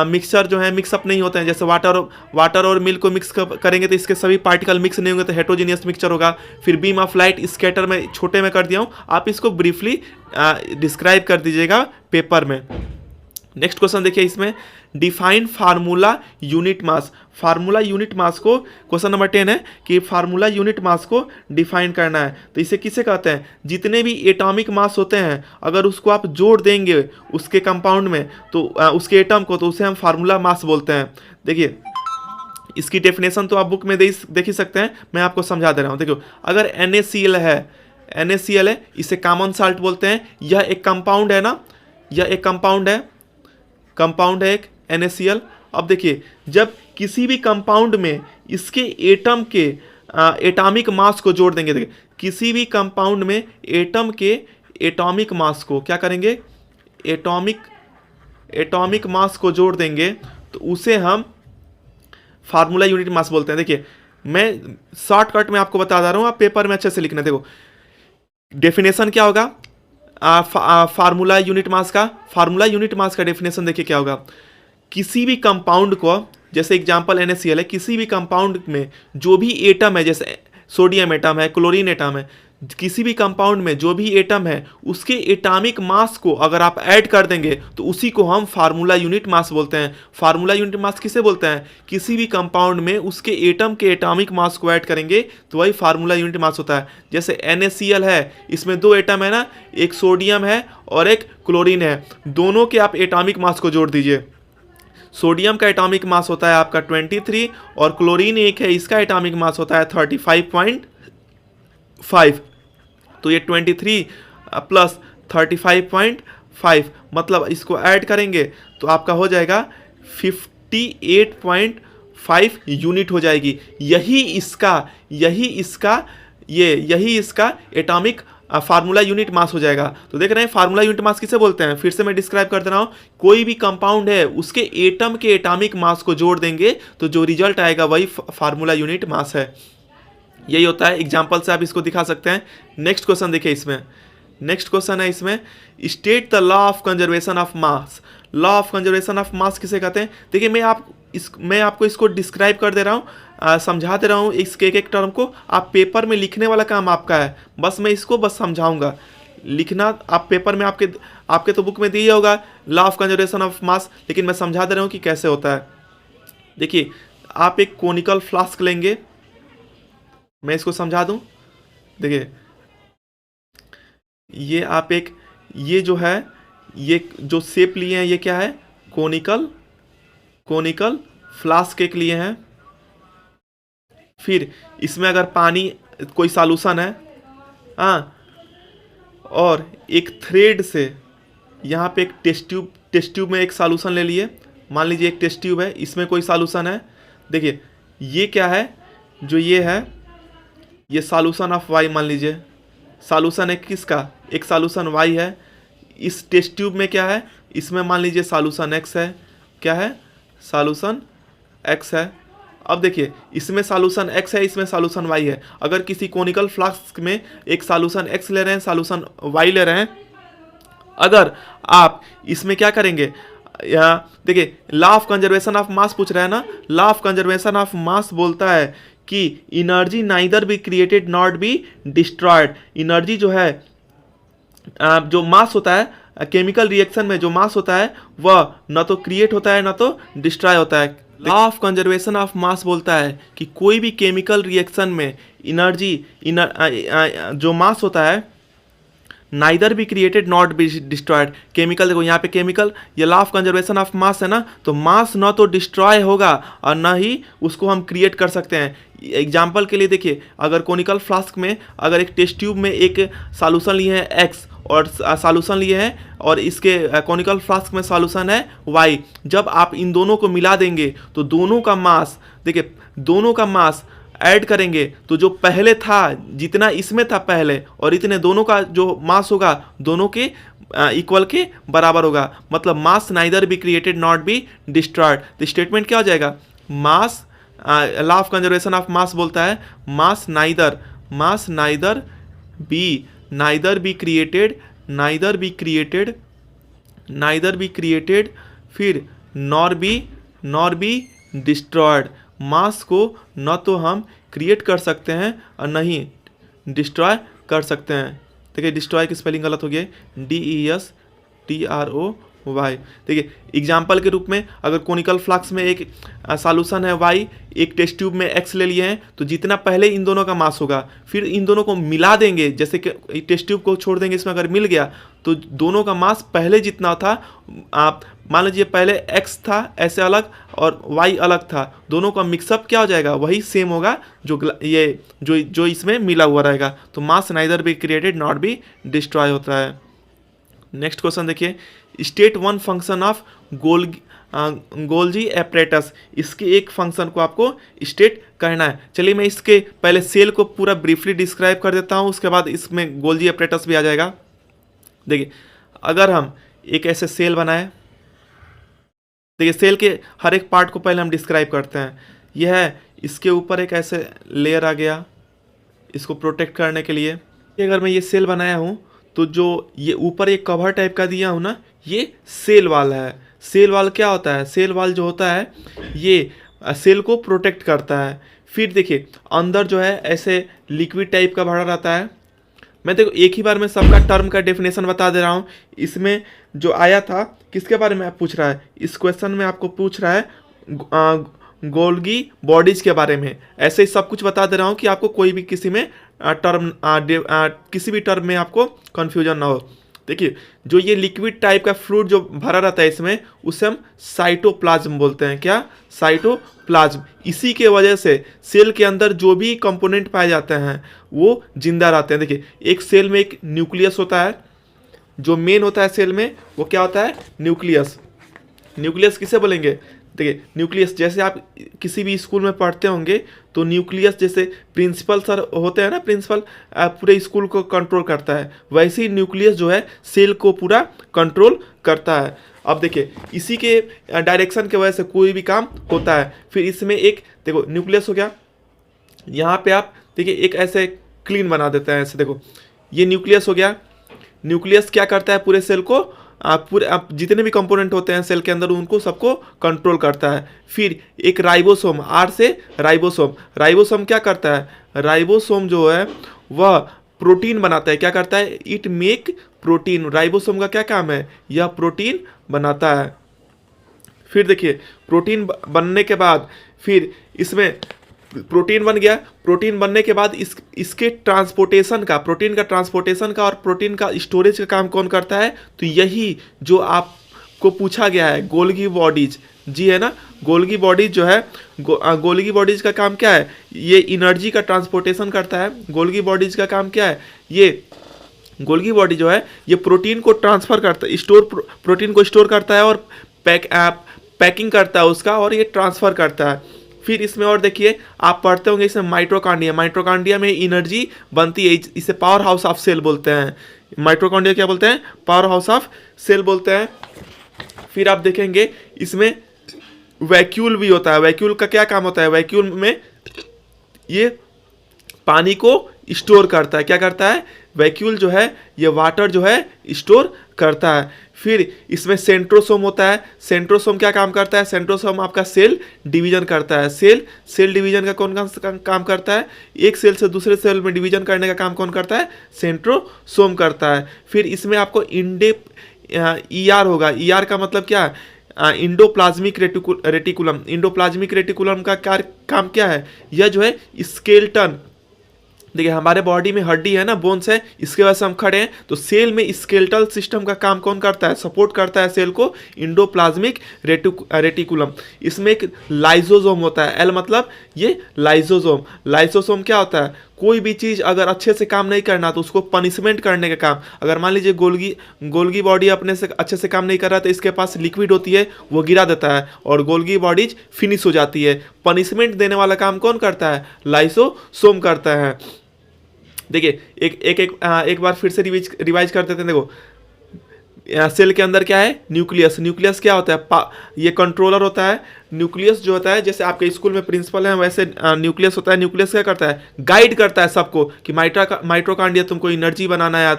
मिक्सचर जो है मिक्सअप नहीं होते हैं, जैसे वाटर और मिल्क को मिक्स करेंगे तो इसके सभी पार्टिकल मिक्स नहीं होंगे तो हेट्रोजीनियस मिक्सचर होगा। फिर बीम ऑफ लाइट स्कैटर में छोटे में कर दिया हूँ, आप इसको ब्रीफली डिस्क्राइब कर दीजिएगा पेपर में। नेक्स्ट क्वेश्चन देखिए, इसमें define formula unit mass. Formula unit mass को, क्वेश्चन नंबर 10 है कि फार्मूला यूनिट मास को डिफाइन करना है। तो इसे किसे कहते हैं, जितने भी एटॉमिक मास होते हैं अगर उसको आप जोड़ देंगे उसके कंपाउंड में तो उसके एटम को, तो उसे हम फार्मूला मास बोलते हैं। देखिए इसकी डेफिनेशन तो आप बुक में देख ही सकते हैं, मैं आपको समझा दे रहा हूँ। देखो अगर NaCl है, इसे कॉमन साल्ट बोलते हैं। यह एक कंपाउंड है ना, यह एक कंपाउंड है एक NaCl। अब देखिए जब किसी भी कंपाउंड में इसके एटम के एटॉमिक मास को जोड़ देंगे, देखिए किसी भी कंपाउंड में एटम के एटॉमिक मास को क्या करेंगे, एटॉमिक मास को जोड़ देंगे तो उसे हम फार्मूला यूनिट मास बोलते हैं। देखिए मैं शॉर्टकट में आपको बता रहा हूँ, आप पेपर में अच्छे से लिखना। देखो डेफिनेशन क्या होगा फार्मूला यूनिट मास का। फार्मूला यूनिट मास का डेफिनेशन देखिए क्या होगा, किसी भी कंपाउंड को, जैसे एग्जांपल NaCl है, किसी भी कंपाउंड में जो भी एटम है, जैसे सोडियम एटम है, क्लोरीन एटम है, किसी भी कंपाउंड में जो भी एटम है उसके एटॉमिक मास को अगर आप ऐड कर देंगे तो उसी को हम फार्मूला यूनिट मास बोलते हैं। फार्मूला यूनिट मास किसे बोलते हैं, किसी भी कंपाउंड में उसके एटम के एटॉमिक मास को ऐड करेंगे तो वही फार्मूला यूनिट मास होता है। जैसे NaCl है, इसमें दो एटम है ना, एक सोडियम है और एक क्लोरीन है, दोनों के आप एटॉमिक मास को जोड़ दीजिए। सोडियम का एटॉमिक मास होता है आपका 23 और क्लोरीन एक है, इसका एटॉमिक मास होता है 35.5। तो ये 23 प्लस 35.5 मतलब इसको ऐड करेंगे तो आपका हो जाएगा 58.5 यूनिट हो जाएगी। यही इसका एटॉमिक फार्मूला यूनिट मास हो जाएगा। तो देख रहे हैं फार्मूला यूनिट मास किसे बोलते हैं, फिर से मैं डिस्क्राइब कर दे रहा हूँ। कोई भी कंपाउंड है उसके एटम के एटॉमिक मास को जोड़ देंगे तो जो रिजल्ट आएगा वही फार्मूला यूनिट मास है। यही होता है, एग्जाम्पल से आप इसको दिखा सकते हैं। नेक्स्ट क्वेश्चन देखिए, इसमें नेक्स्ट क्वेश्चन है, इसमें state the law of conservation of mass. Law of conservation of मास किसे कहते हैं। देखिए मैं आपको इसको डिस्क्राइब कर दे रहा हूँ, समझा दे रहा हूँ इसके एक टर्म को। आप पेपर में लिखने वाला काम आपका है, बस मैं इसको समझाऊंगा। लिखना आप पेपर में आपके तो बुक में दिया होगा लॉ ऑफ कंजर्वेशन ऑफ मास, लेकिन मैं समझा दे रहा हूँ कि कैसे होता है। देखिए आप एक कोनिकल फ्लास्क लेंगे, मैं इसको समझा दूं। देखिए ये आप ये जो है, ये जो शेप लिए हैं ये क्या है, कोनिकल फ्लास्क एक लिए हैं। फिर इसमें अगर पानी कोई सॉल्यूशन है और एक थ्रेड से यहाँ पे एक टेस्ट ट्यूब में एक सॉल्यूशन ले लिए। मान लीजिए एक टेस्ट ट्यूब है, इसमें कोई सॉल्यूशन है। देखिए ये क्या है, जो ये है ये सॉल्यूशन ऑफ वाई, मान लीजिए सॉल्यूशन है किसका, एक सॉल्यूशन वाई है। इस टेस्ट ट्यूब में क्या है, इसमें मान लीजिए सॉल्यूशन एक्स है, क्या है, सॉल्यूशन एक्स है। अब देखिए इसमें सॉल्यूशन एक्स है, इसमें सॉल्यूशन वाई है। अगर किसी कोनिकल फ्लास्क में एक सॉल्यूशन एक्स ले रहे हैं, सॉल्यूशन वाई ले रहे हैं, अगर आप इसमें क्या करेंगे, देखिए लॉ ऑफ कंजर्वेशन ऑफ मास पूछ रहा है ना। Law of conservation of mass बोलता है कि energy neither be created not be destroyed. Energy जो है, जो मास होता है केमिकल रिएक्शन में, जो मास होता है वह न तो क्रिएट होता है न तो डिस्ट्रॉय होता है। Law of conservation of mass बोलता है कि कोई भी केमिकल रिएक्शन में एनर्जी जो मास होता है neither be created not be destroyed. Chemical देखो यहाँ पे केमिकल, ये लॉ ऑफ कंजर्वेशन ऑफ मास है ना, तो मास न तो डिस्ट्रॉय होगा और ना ही उसको हम क्रिएट कर सकते हैं। एग्जाम्पल के लिए देखिए, अगर कोनिकल फ्लास्क में अगर एक टेस्ट ट्यूब में एक सॉल्यूशन लिए हैं एक्स और सॉल्यूशन लिए हैं और इसके कोनिकल फ्लास्क में सॉल्यूशन है वाई, जब आप इन दोनों को मिला देंगे तो दोनों का मास, देखिए दोनों का मास ऐड करेंगे तो जो पहले था, जितना इसमें था पहले और इतने दोनों का जो मास होगा दोनों के इक्वल के बराबर होगा। मतलब mass neither be created not be destroyed. तो स्टेटमेंट क्या हो जाएगा, mass, law of conservation of mass बोलता है मास नाइदर बी क्रिएटेड फिर नॉर बी डिस्ट्रॉयड। मास को न तो हम क्रिएट कर सकते हैं और न ही डिस्ट्रॉय कर सकते हैं। देखिए डिस्ट्रॉय की स्पेलिंग गलत हो गई, DESTROY। देखिए एग्जाम्पल के रूप में अगर कोनिकल फ्लास्क में एक सॉल्यूशन है वाई, एक टेस्ट ट्यूब में एक्स ले लिए हैं, तो जितना पहले इन दोनों का मास होगा फिर इन दोनों को मिला देंगे। जैसे कि टेस्ट ट्यूब को छोड़ देंगे, इसमें अगर मिल गया तो दोनों का मास पहले जितना था, आप मान लीजिए पहले एक्स था ऐसे अलग और वाई अलग था, दोनों का मिक्सअप क्या हो जाएगा, वही सेम होगा जो इसमें मिला हुआ रहेगा। तो मास neither be created not be destroy होता है। नेक्स्ट क्वेश्चन देखिए, state one function of Golgi apparatus. इसके एक फंक्शन को आपको स्टेट करना है। चलिए मैं इसके पहले सेल को पूरा ब्रीफली डिस्क्राइब कर देता हूँ, उसके बाद इसमें गोल्जी एपरेटस भी आ जाएगा। देखिए अगर हम एक ऐसे सेल बनाए, देखिए सेल के हर एक पार्ट को पहले हम डिस्क्राइब करते हैं। यह है, इसके ऊपर एक ऐसे लेयर आ गया इसको प्रोटेक्ट करने के लिए। अगर मैं ये सेल बनाया हूँ तो जो ये ऊपर एक कवर टाइप का दिया हूँ ना, ये सेल वाल है। सेल वाल क्या होता है? सेल वाल जो होता है ये सेल को प्रोटेक्ट करता है। फिर देखिए अंदर जो है ऐसे लिक्विड टाइप का भरा रहता है। मैं देखो एक ही बार में सबका टर्म का डेफिनेशन बता दे रहा हूँ। इसमें जो आया था किसके बारे में आप पूछ रहा है? इस क्वेश्चन में आपको पूछ रहा है गोल्गी बॉडीज के बारे में। ऐसे ही सब कुछ बता दे रहा हूँ कि आपको कोई भी किसी में किसी भी टर्म में आपको कन्फ्यूजन ना हो। देखिए जो ये लिक्विड टाइप का फ्लूइड जो भरा रहता है इसमें, उसे हम साइटोप्लाज्म बोलते हैं। क्या? साइटोप्लाज्म। इसी के वजह से सेल के अंदर जो भी कंपोनेंट पाए जाते हैं वो जिंदा रहते हैं। देखिए एक सेल में एक न्यूक्लियस होता है, जो मेन होता है सेल में वो क्या होता है? न्यूक्लियस। न्यूक्लियस किसे बोलेंगे? देखिए न्यूक्लियस जैसे आप किसी भी स्कूल में पढ़ते होंगे तो न्यूक्लियस जैसे प्रिंसिपल सर होते हैं ना, प्रिंसिपल पूरे स्कूल को कंट्रोल करता है, वैसे ही न्यूक्लियस जो है सेल को पूरा कंट्रोल करता है। अब देखिए इसी के डायरेक्शन के वजह से कोई भी काम होता है। फिर इसमें एक देखो न्यूक्लियस हो गया, यहाँ पे आप देखिए एक ऐसे क्लीन बना देते हैं ऐसे। देखो ये न्यूक्लियस हो गया। न्यूक्लियस क्या करता है? पूरे सेल को पूरे जितने भी कंपोनेंट होते हैं सेल के अंदर उनको सबको कंट्रोल करता है। फिर एक राइबोसोम, आर से राइबोसोम। राइबोसोम क्या करता है? राइबोसोम जो है वह प्रोटीन बनाता है। क्या करता है? It make protein. राइबोसोम का क्या काम है? यह प्रोटीन बनाता है। फिर देखिए प्रोटीन बनने के बाद फिर इसमें प्रोटीन बन गया। प्रोटीन बनने के बाद इसके ट्रांसपोर्टेशन का, प्रोटीन का ट्रांसपोर्टेशन का और प्रोटीन का स्टोरेज का काम कौन करता है? तो यही जो आपको पूछा गया है, गोल्गी बॉडीज। जी है ना, गोल्गी बॉडीज जो है गोल्गी बॉडीज का काम क्या है? ये एनर्जी का ट्रांसपोर्टेशन करता है। गोल्गी बॉडीज का काम क्या है? ये गोल्गी बॉडी जो है ये प्रोटीन को ट्रांसफर करता है, प्रोटीन को स्टोर करता है और पैकिंग करता है उसका, और ये ट्रांसफर करता है। फिर इसमें और देखिए आप पढ़ते होंगे इसमें माइटोकॉन्ड्रिया। माइटोकॉन्ड्रिया में एनर्जी बनती है, इसे पावर हाउस ऑफ सेल बोलते हैं। माइटोकॉन्ड्रिया क्या बोलते हैं? पावर हाउस ऑफ सेल बोलते हैं। फिर आप देखेंगे इसमें वैक्यूल भी होता है। वैक्यूल का क्या काम होता है? वैक्यूल में ये पानी को स्टोर करता है। क्या करता है? वैक्यूल जो है ये वाटर जो है स्टोर करता है। फिर इसमें सेंट्रोसोम होता है। सेंट्रोसोम क्या काम करता है? सेंट्रोसोम आपका सेल डिवीजन करता है। सेल डिवीजन का कौन काम करता है? एक सेल से दूसरे सेल में डिवीजन करने का काम कौन करता है? सेंट्रोसोम करता है। फिर इसमें आपको ईआर होगा। ईआर का मतलब क्या है? Endoplasmic reticulum. इंडोप्लाज्मिक रेटिकुलम का काम क्या है? यह जो है स्केलेटन, देखिए हमारे बॉडी में हड्डी है ना, बोन्स है, इसके वजह से हम खड़े हैं। तो सेल में स्केलेटल सिस्टम का काम कौन करता है? सपोर्ट करता है सेल को इंडोप्लाज्मिक रेटिकुलम। इसमें एक लाइसोसोम होता है। एल मतलब ये लाइसोसोम। लाइसोसोम क्या होता है? कोई भी चीज़ अगर अच्छे से काम नहीं करना तो उसको पनिशमेंट करने का काम। अगर मान लीजिए गोल्गी बॉडी अपने से अच्छे से काम नहीं कर रहा तो इसके पास लिक्विड होती है, वो गिरा देता है और गोल्गी बॉडीज फिनिश हो जाती है। पनिशमेंट देने वाला काम कौन करता है? लाइसोसोम करता है। देखिए एक बार फिर से रिवाइज कर देते हैं। देखो सेल के अंदर क्या है? न्यूक्लियस। न्यूक्लियस क्या होता है? ये कंट्रोलर होता है। न्यूक्लियस जो होता है जैसे आपके स्कूल में प्रिंसिपल है वैसे न्यूक्लियस होता है। न्यूक्लियस क्या करता है? गाइड करता है सबको कि माइटोकॉन्ड्रिया तुमको एनर्जी बनाना है,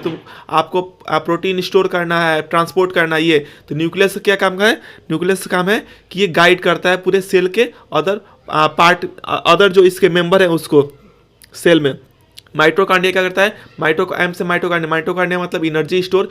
आपको प्रोटीन स्टोर करना है, ट्रांसपोर्ट करना है। ये तो न्यूक्लियस क्या काम है? न्यूक्लियस का काम है कि ये गाइड करता है पूरे सेल के अदर जो इसके मेंबर हैं उसको सेल में। माइटोकॉन्ड्रिया क्या करता है? माइटोकॉन्ड्रिया मतलब एनर्जी स्टोर।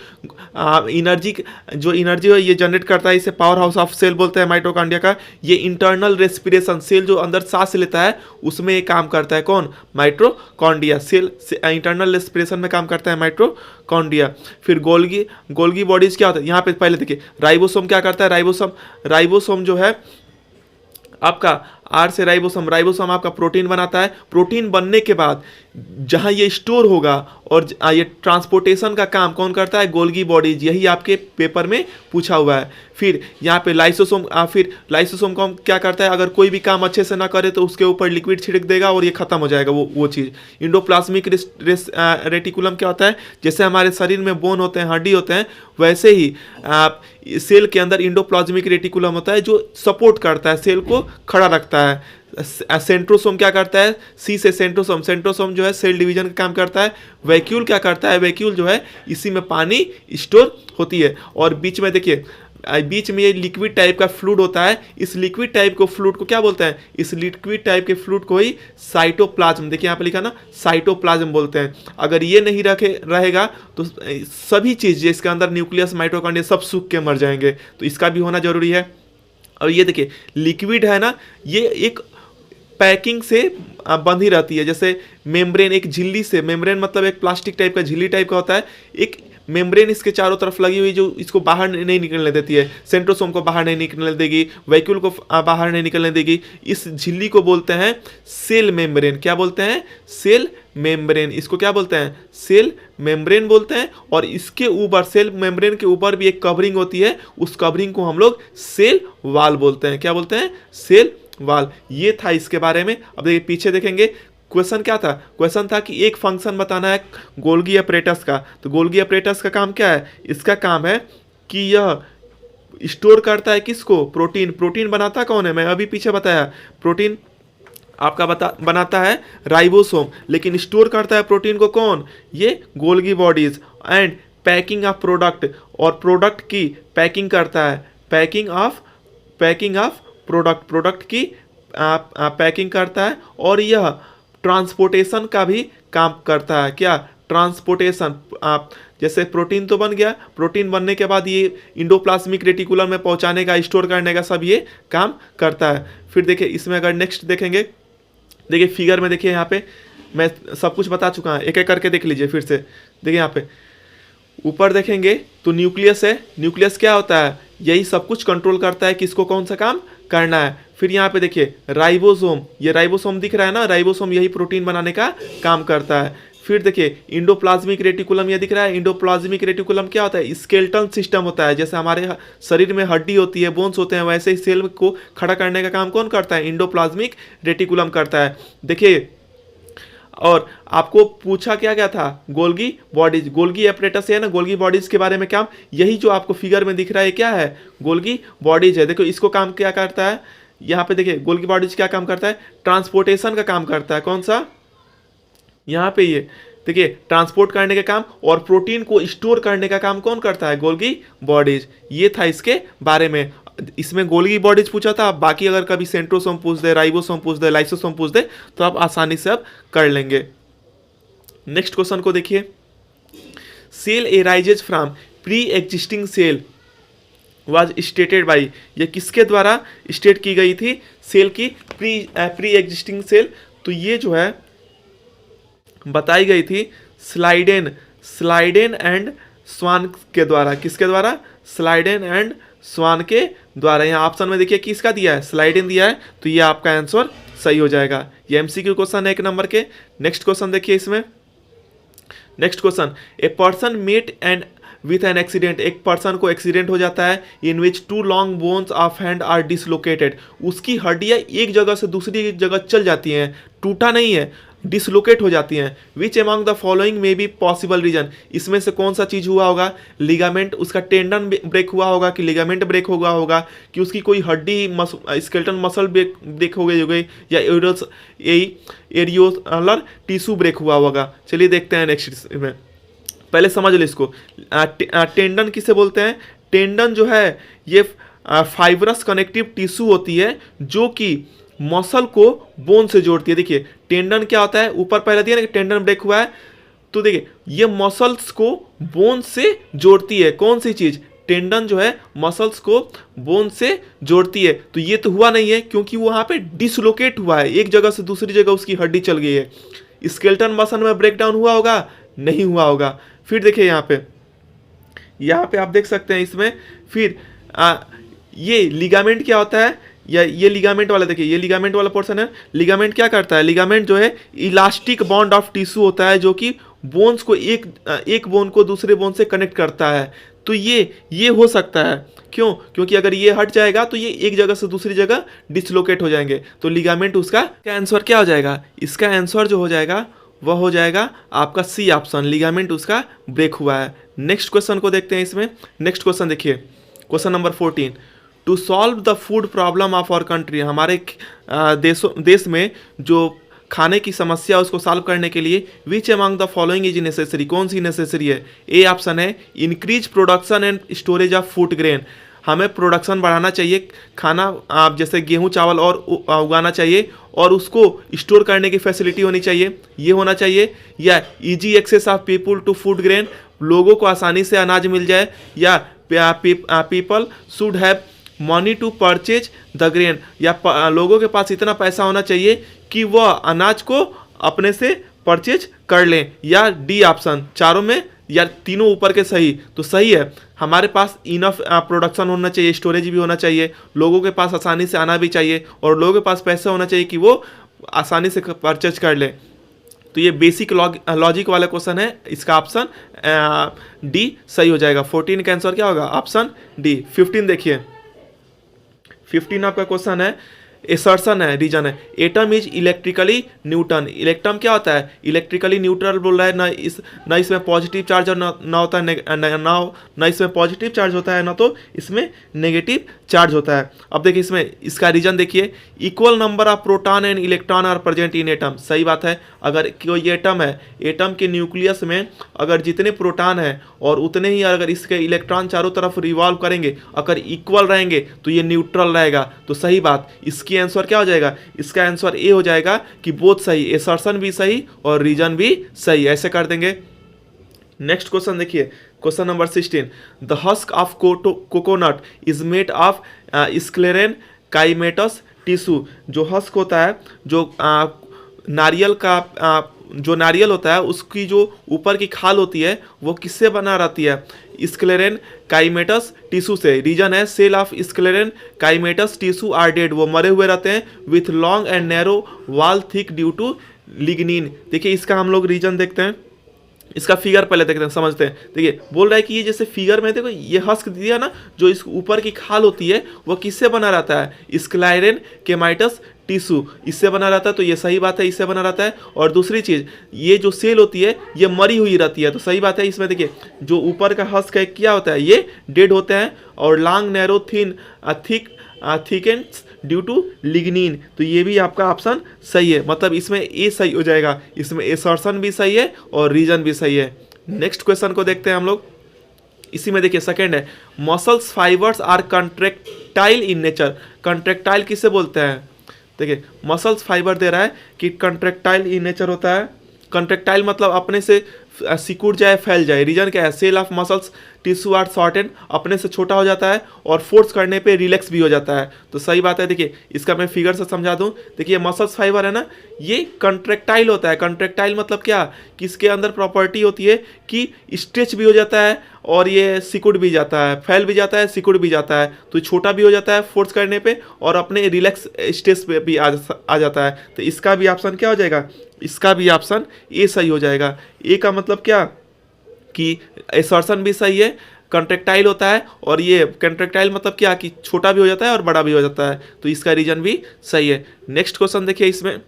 जो एनर्जी है ये जनरेट करता है, इसे पावर हाउस ऑफ सेल बोलते हैं माइटोकॉन्ड्रिया का। ये इंटरनल रेस्पिरेशन, सेल जो अंदर सांस लेता है उसमें ये काम करता है। कौन? माइटोकॉन्ड्रिया। सेल इंटरनल रेस्पिरेशन में काम करता है माइटोकॉन्ड्रिया। फिर गोल्गी बॉडीज क्या होता है? यहाँ पे पहले देखिए राइबोसोम क्या करता है? राइबोसोम जो है आपका आर से राइबोसोम, राइबोसोम आपका प्रोटीन बनाता है। प्रोटीन बनने के बाद जहां ये स्टोर होगा और ये ट्रांसपोर्टेशन का काम कौन करता है? Golgi bodies. यही आपके पेपर में पूछा हुआ है। फिर यहाँ पे लाइसोसोम, फिर लाइसोसोम को क्या करता है? अगर कोई भी काम अच्छे से ना करे तो उसके ऊपर लिक्विड छिड़क देगा और ये खत्म हो जाएगा वो चीज़। इंडोप्लाज्मिक रेटिकुलम क्या होता है? जैसे हमारे शरीर में बोन होते हैं, हड्डी होते हैं, वैसे ही सेल के अंदर इंडोप्लाज्मिक रेटिकुलम होता है जो सपोर्ट करता है, सेल को खड़ा रखता है। सेंट्रोसोम क्या करता है? सी से सेंट्रोसोम, सेंट्रोसोम जो है सेल डिवीजन का काम करता है। वैक्यूल क्या करता है? वैक्यूल जो है इसी में पानी स्टोर होती है। और बीच में देखिए, बीच में ये लिक्विड टाइप का फ्लूइड होता है। इस लिक्विड टाइप को फ्लूइड को क्या बोलते हैं? इस लिक्विड टाइप के फ्लूइड को ही साइटोप्लाज्म, देखिए यहाँ पे लिखा ना, साइटोप्लाज्म बोलते हैं। अगर ये नहीं रहेगा तो सभी चीज़ जिसके अंदर न्यूक्लियस, माइटोकॉन्ड्रिया सब सूख के मर जाएंगे। तो इसका भी होना जरूरी है। और ये देखिए लिक्विड है ना, ये एक पैकिंग से बंधी रहती है। जैसे मेम्ब्रेन एक झिल्ली से, मेम्ब्रेन मतलब एक प्लास्टिक टाइप का झिल्ली टाइप का होता है, एक मेम्ब्रेन इसके चारों तरफ लगी हुई जो इसको बाहर नहीं निकलने देती है। सेंट्रोसोम को बाहर नहीं निकलने देगी, वैक्यूल को बाहर नहीं निकलने देगी। इस झिल्ली को बोलते हैं सेल मेम्ब्रेन। क्या बोलते हैं? Cell membrane. इसको क्या बोलते हैं? सेल मेम्ब्रेन बोलते हैं। और इसके ऊपर, सेल मेम्ब्रेन के ऊपर भी एक कवरिंग होती है, उस कवरिंग को हम लोग सेल वॉल बोलते हैं। क्या बोलते हैं? Cell wall. ये था इसके बारे में। अब देखिए पीछे देखेंगे, क्वेश्चन क्या था? क्वेश्चन था कि एक फंक्शन बताना है गोल्गी अपरेटस का। तो गोल्गी अपरेटस का काम क्या है? इसका काम है कि यह स्टोर करता है किसको? प्रोटीन। प्रोटीन बनाता कौन है? मैं अभी पीछे बताया, प्रोटीन आपका बनाता है राइबोसोम, लेकिन स्टोर करता है प्रोटीन को कौन? ये Golgi bodies. And packing of product, और प्रोडक्ट की पैकिंग करता है। पैकिंग ऑफ प्रोडक्ट, प्रोडक्ट की पैकिंग करता है। और यह ट्रांसपोर्टेशन का भी काम करता है। क्या? ट्रांसपोर्टेशन। जैसे प्रोटीन तो बन गया, प्रोटीन बनने के बाद ये इंडोप्लाज्मिक रेटिकुलम में पहुंचाने का, स्टोर करने का सब ये काम करता है। फिर देखिए इसमें अगर नेक्स्ट देखेंगे, देखिए फिगर में देखिए यहाँ पे मैं सब कुछ बता चुका हूँ, एक एक करके देख लीजिए फिर से। देखिए यहाँ पे ऊपर देखेंगे तो न्यूक्लियस है। न्यूक्लियस क्या होता है? यही सब कुछ कंट्रोल करता है किसको कौन सा काम करना है। फिर यहाँ पे देखिए राइबोसोम, ये राइबोसोम दिख रहा है ना, राइबोसोम यही प्रोटीन बनाने का काम करता है। फिर देखिए इंडोप्लाज्मिक रेटिकुलम, ये दिख रहा है। इंडोप्लाज्मिक रेटिकुलम क्या होता है? स्केलेटल सिस्टम होता है। जैसे हमारे शरीर में हड्डी होती है, बोन्स होते हैं, वैसे ही सेल को खड़ा करने का काम कौन करता है? इंडोप्लाज्मिक रेटिकुलम करता है। देखिए, और आपको पूछा क्या था? गोल्गी बॉडीज, गोल्गी अपरेटस है ना, गोल्गी बॉडीज के बारे में काम, यही जो आपको फिगर में दिख रहा है क्या है? गोल्गी बॉडीज है। देखो इसको काम क्या करता है? यहाँ पे देखिए गोल्गी बॉडीज क्या काम करता है? ट्रांसपोर्टेशन का काम करता है। कौन सा? यहाँ पे ये देखिए ट्रांसपोर्ट करने का काम, और प्रोटीन को स्टोर करने का काम कौन करता है? Golgi bodies. ये था इसके बारे में। इसमें गोल्गी बॉडीज पूछा था। बाकी अगर कभी सेंट्रोसोम पूछ दे, राइबोसोम पूछ दे, लाइसोसोम पूछ दे तो आप आसानी से अब कर लेंगे। नेक्स्ट क्वेश्चन को देखिए, cell arises from pre existing cell was stated by, ये किसके द्वारा स्टेट की गई थी? सेल की प्री एग्जिस्टिंग सेल। तो ये जो है बताई गई थी स्लाइडेन एंड स्वान के द्वारा। किसके द्वारा? स्लाइडेन एंड स्वान के द्वारा। यहाँ ऑप्शन में देखिए किसका दिया है? स्लाइडेन दिया है। तो ये आपका आंसर सही हो जाएगा। ये एमसीक्यू क्वेश्चन है 1 नंबर के। नेक्स्ट क्वेश्चन देखिए इसमें। Next question, a person met and with an accident, एक पर्सन को एक्सीडेंट हो जाता है, in which 2 long bones of hand are dislocated, उसकी हड्डियाँ एक जगह से दूसरी जगह चल जाती हैं, टूटा नहीं है, डिसलोकेट हो जाती हैं। विच अमंग द फॉलोइंग में बी पॉसिबल रीजन, इसमें से कौन सा चीज़ हुआ होगा? लिगामेंट, उसका टेंडन ब्रेक हुआ होगा, कि लिगामेंट ब्रेक हुआ होगा, कि उसकी कोई हड्डी स्केलेटन मसल ब्रेक हो गई, या एरियोलर टिश्यू ब्रेक हुआ होगा। चलिए देखते हैं नेक्स्ट में। पहले समझ लो इसको। टेंडन किसे बोलते हैं? टेंडन जो है ये फाइब्रस कनेक्टिव टिश्यू होती है जो कि मसल को बोन से जोड़ती है। देखिए टेंडन क्या होता है, ऊपर पहले दिया ना कि टेंडन ब्रेक हुआ है, तो देखिए ये मसल्स को बोन से जोड़ती है। कौन सी चीज़? टेंडन जो है मसल्स को बोन से जोड़ती है। तो ये तो हुआ नहीं है क्योंकि वहाँ पे डिसलोकेट हुआ है, एक जगह से दूसरी जगह उसकी हड्डी चल गई है। स्केलेटन मसल में ब्रेकडाउन हुआ होगा? नहीं हुआ होगा। फिर देखिए यहाँ पे आप देख सकते हैं इसमें। फिर ये लिगामेंट क्या होता है? या ये लिगामेंट वाला देखिए, ये लिगामेंट वाला पोर्शन है। लिगामेंट क्या करता है, लिगामेंट जो है इलास्टिक बॉन्ड ऑफ टिश्यू होता है जो कि बोन्स को एक बोन को दूसरे बोन से कनेक्ट करता है। तो ये हो सकता है, क्यों? क्योंकि अगर ये हट जाएगा तो ये एक जगह से दूसरी जगह डिसलोकेट हो जाएंगे। तो लिगामेंट उसका आंसर क्या हो जाएगा, इसका आंसर जो हो जाएगा वह हो जाएगा आपका सी ऑप्शन, लिगामेंट उसका ब्रेक हुआ है। नेक्स्ट क्वेश्चन को देखते हैं। इसमें नेक्स्ट क्वेश्चन देखिए, question number 14, to solve the food problem of our country, हमारे देश में जो खाने की समस्या उसको सॉल्व करने के लिए which among the following is necessary, कौन सी नेसेसरी है? ए ऑप्शन है increase production and storage of food grain, हमें प्रोडक्शन बढ़ाना चाहिए, खाना आप जैसे गेहूं चावल और उगाना चाहिए और उसको स्टोर करने की फैसिलिटी होनी चाहिए, ये होना चाहिए। या easy access of people to food grain, लोगों को आसानी से अनाज मिल जाए। या people should have money to purchase the grain, या लोगों के पास इतना पैसा होना चाहिए कि वह अनाज को अपने से परचेज कर लें। या डी ऑप्शन, चारों में या तीनों ऊपर के सही? तो सही है, हमारे पास इनफ प्रोडक्शन होना चाहिए, स्टोरेज भी होना चाहिए, लोगों के पास आसानी से आना भी चाहिए और लोगों के पास पैसा होना चाहिए कि वो आसानी से परचेज कर लें। तो ये बेसिक लॉजिक वाला क्वेश्चन है, इसका ऑप्शन डी सही हो जाएगा। 14 का आंसर क्या होगा? Option D. 15 देखिए, 15 आपका क्वेश्चन है, एसर्शन है, रीजन है, atom is electrically neutral, Electrum क्या होता है? इलेक्ट्रिकली न्यूट्रल बोल रहा है, ना इसमें पॉजिटिव चार्ज और ना होता है ना इसमें पॉजिटिव चार्ज होता है, ना तो इसमें नेगेटिव चार्ज होता है। अब देखिए इसमें इसका रीजन देखिए, equal number of proton and electron are present in atom, सही बात है। अगर कोई एटम है, एटम के न्यूक्लियस में अगर जितने प्रोटॉन है और उतने ही अगर इसके इलेक्ट्रॉन चारों तरफ रिवॉल्व करेंगे, अगर इक्वल रहेंगे तो ये न्यूट्रल रहेगा। तो सही बात, इसकी आंसर क्या हो जाएगा? इसका आंसर ए हो जाएगा कि बोथ सही, एसर्शन भी सही और रीजन भी सही, ऐसे कर देंगे। नेक्स्ट क्वेश्चन देखिए, question number 16, the husk of coconut is made of sclerenchymatous tissue, जो हस्क होता है, जो नारियल का जो नारियल होता है उसकी जो ऊपर की खाल होती है वो किससे बना रहती है? स्क्लेरेन काइमेटस टिश्यू से। रीजन है cell of sclerenchymatous tissue are dead, वो मरे हुए रहते हैं, with long and narrow wall thick due to lignin. देखिए इसका हम लोग रीजन देखते हैं, इसका फिगर पहले देखते हैं, समझते हैं। देखिए बोल रहा है कि ये जैसे फिगर में देखो ये हस्क दिया ना, जो इस ऊपर की खाल होती है वो किससे बना रहता है? स्क्लेरेन केमाइटस टिश्यू, इससे बना रहता है। तो ये सही बात है, इससे बना रहता है। और दूसरी चीज़, ये जो सेल होती है ये मरी हुई रहती है, तो सही बात है। इसमें देखिए जो ऊपर का हस्क है क्या होता है? ये डेड होते हैं। और long narrow thin thickens due to lignin, तो ये भी आपका ऑप्शन सही है, मतलब इसमें ए सही हो जाएगा। इसमें एसर्शन भी सही है और रीजन भी सही है। नेक्स्ट क्वेश्चन को देखते हैं हम लोग। इसी में देखिए सेकंड है, muscles fibres are contractile in nature, contractile किसे बोलते हैं? देखिए मसल्स फाइबर दे रहा है कि कंट्रेक्टाइल इन नेचर होता है। कंट्रेक्टाइल मतलब अपने से सिकुड़ जाए, फैल जाए। रीजन क्या है? Cell of muscles tissue are shorten, अपने से छोटा हो जाता है और फोर्स करने पे रिलैक्स भी हो जाता है। तो सही बात है। देखिए इसका मैं फिगर से समझा दूं। देखिए मसल्स फाइबर है ना, ये कंट्रेक्टाइल होता है। कंट्रेक्टाइल मतलब क्या? कि इसके अंदर प्रॉपर्टी होती है कि स्ट्रेच भी हो जाता है और ये सिकुड़ भी जाता है, फैल भी जाता है, सिकुड़ भी जाता है। तो छोटा भी हो जाता है फोर्स करने पे और अपने रिलैक्स स्टेज पे भी आ जाता है। तो इसका भी ऑप्शन क्या हो जाएगा? इसका भी ऑप्शन ए सही हो जाएगा। ए का मतलब क्या कि एसर्शन भी सही है, कंट्रेक्टाइल होता है, और ये कंट्रेक्टाइल मतलब क्या कि छोटा भी हो जाता है और बड़ा भी हो जाता है। तो इसका रीजन भी सही है। नेक्स्ट क्वेश्चन देखिए, इसमें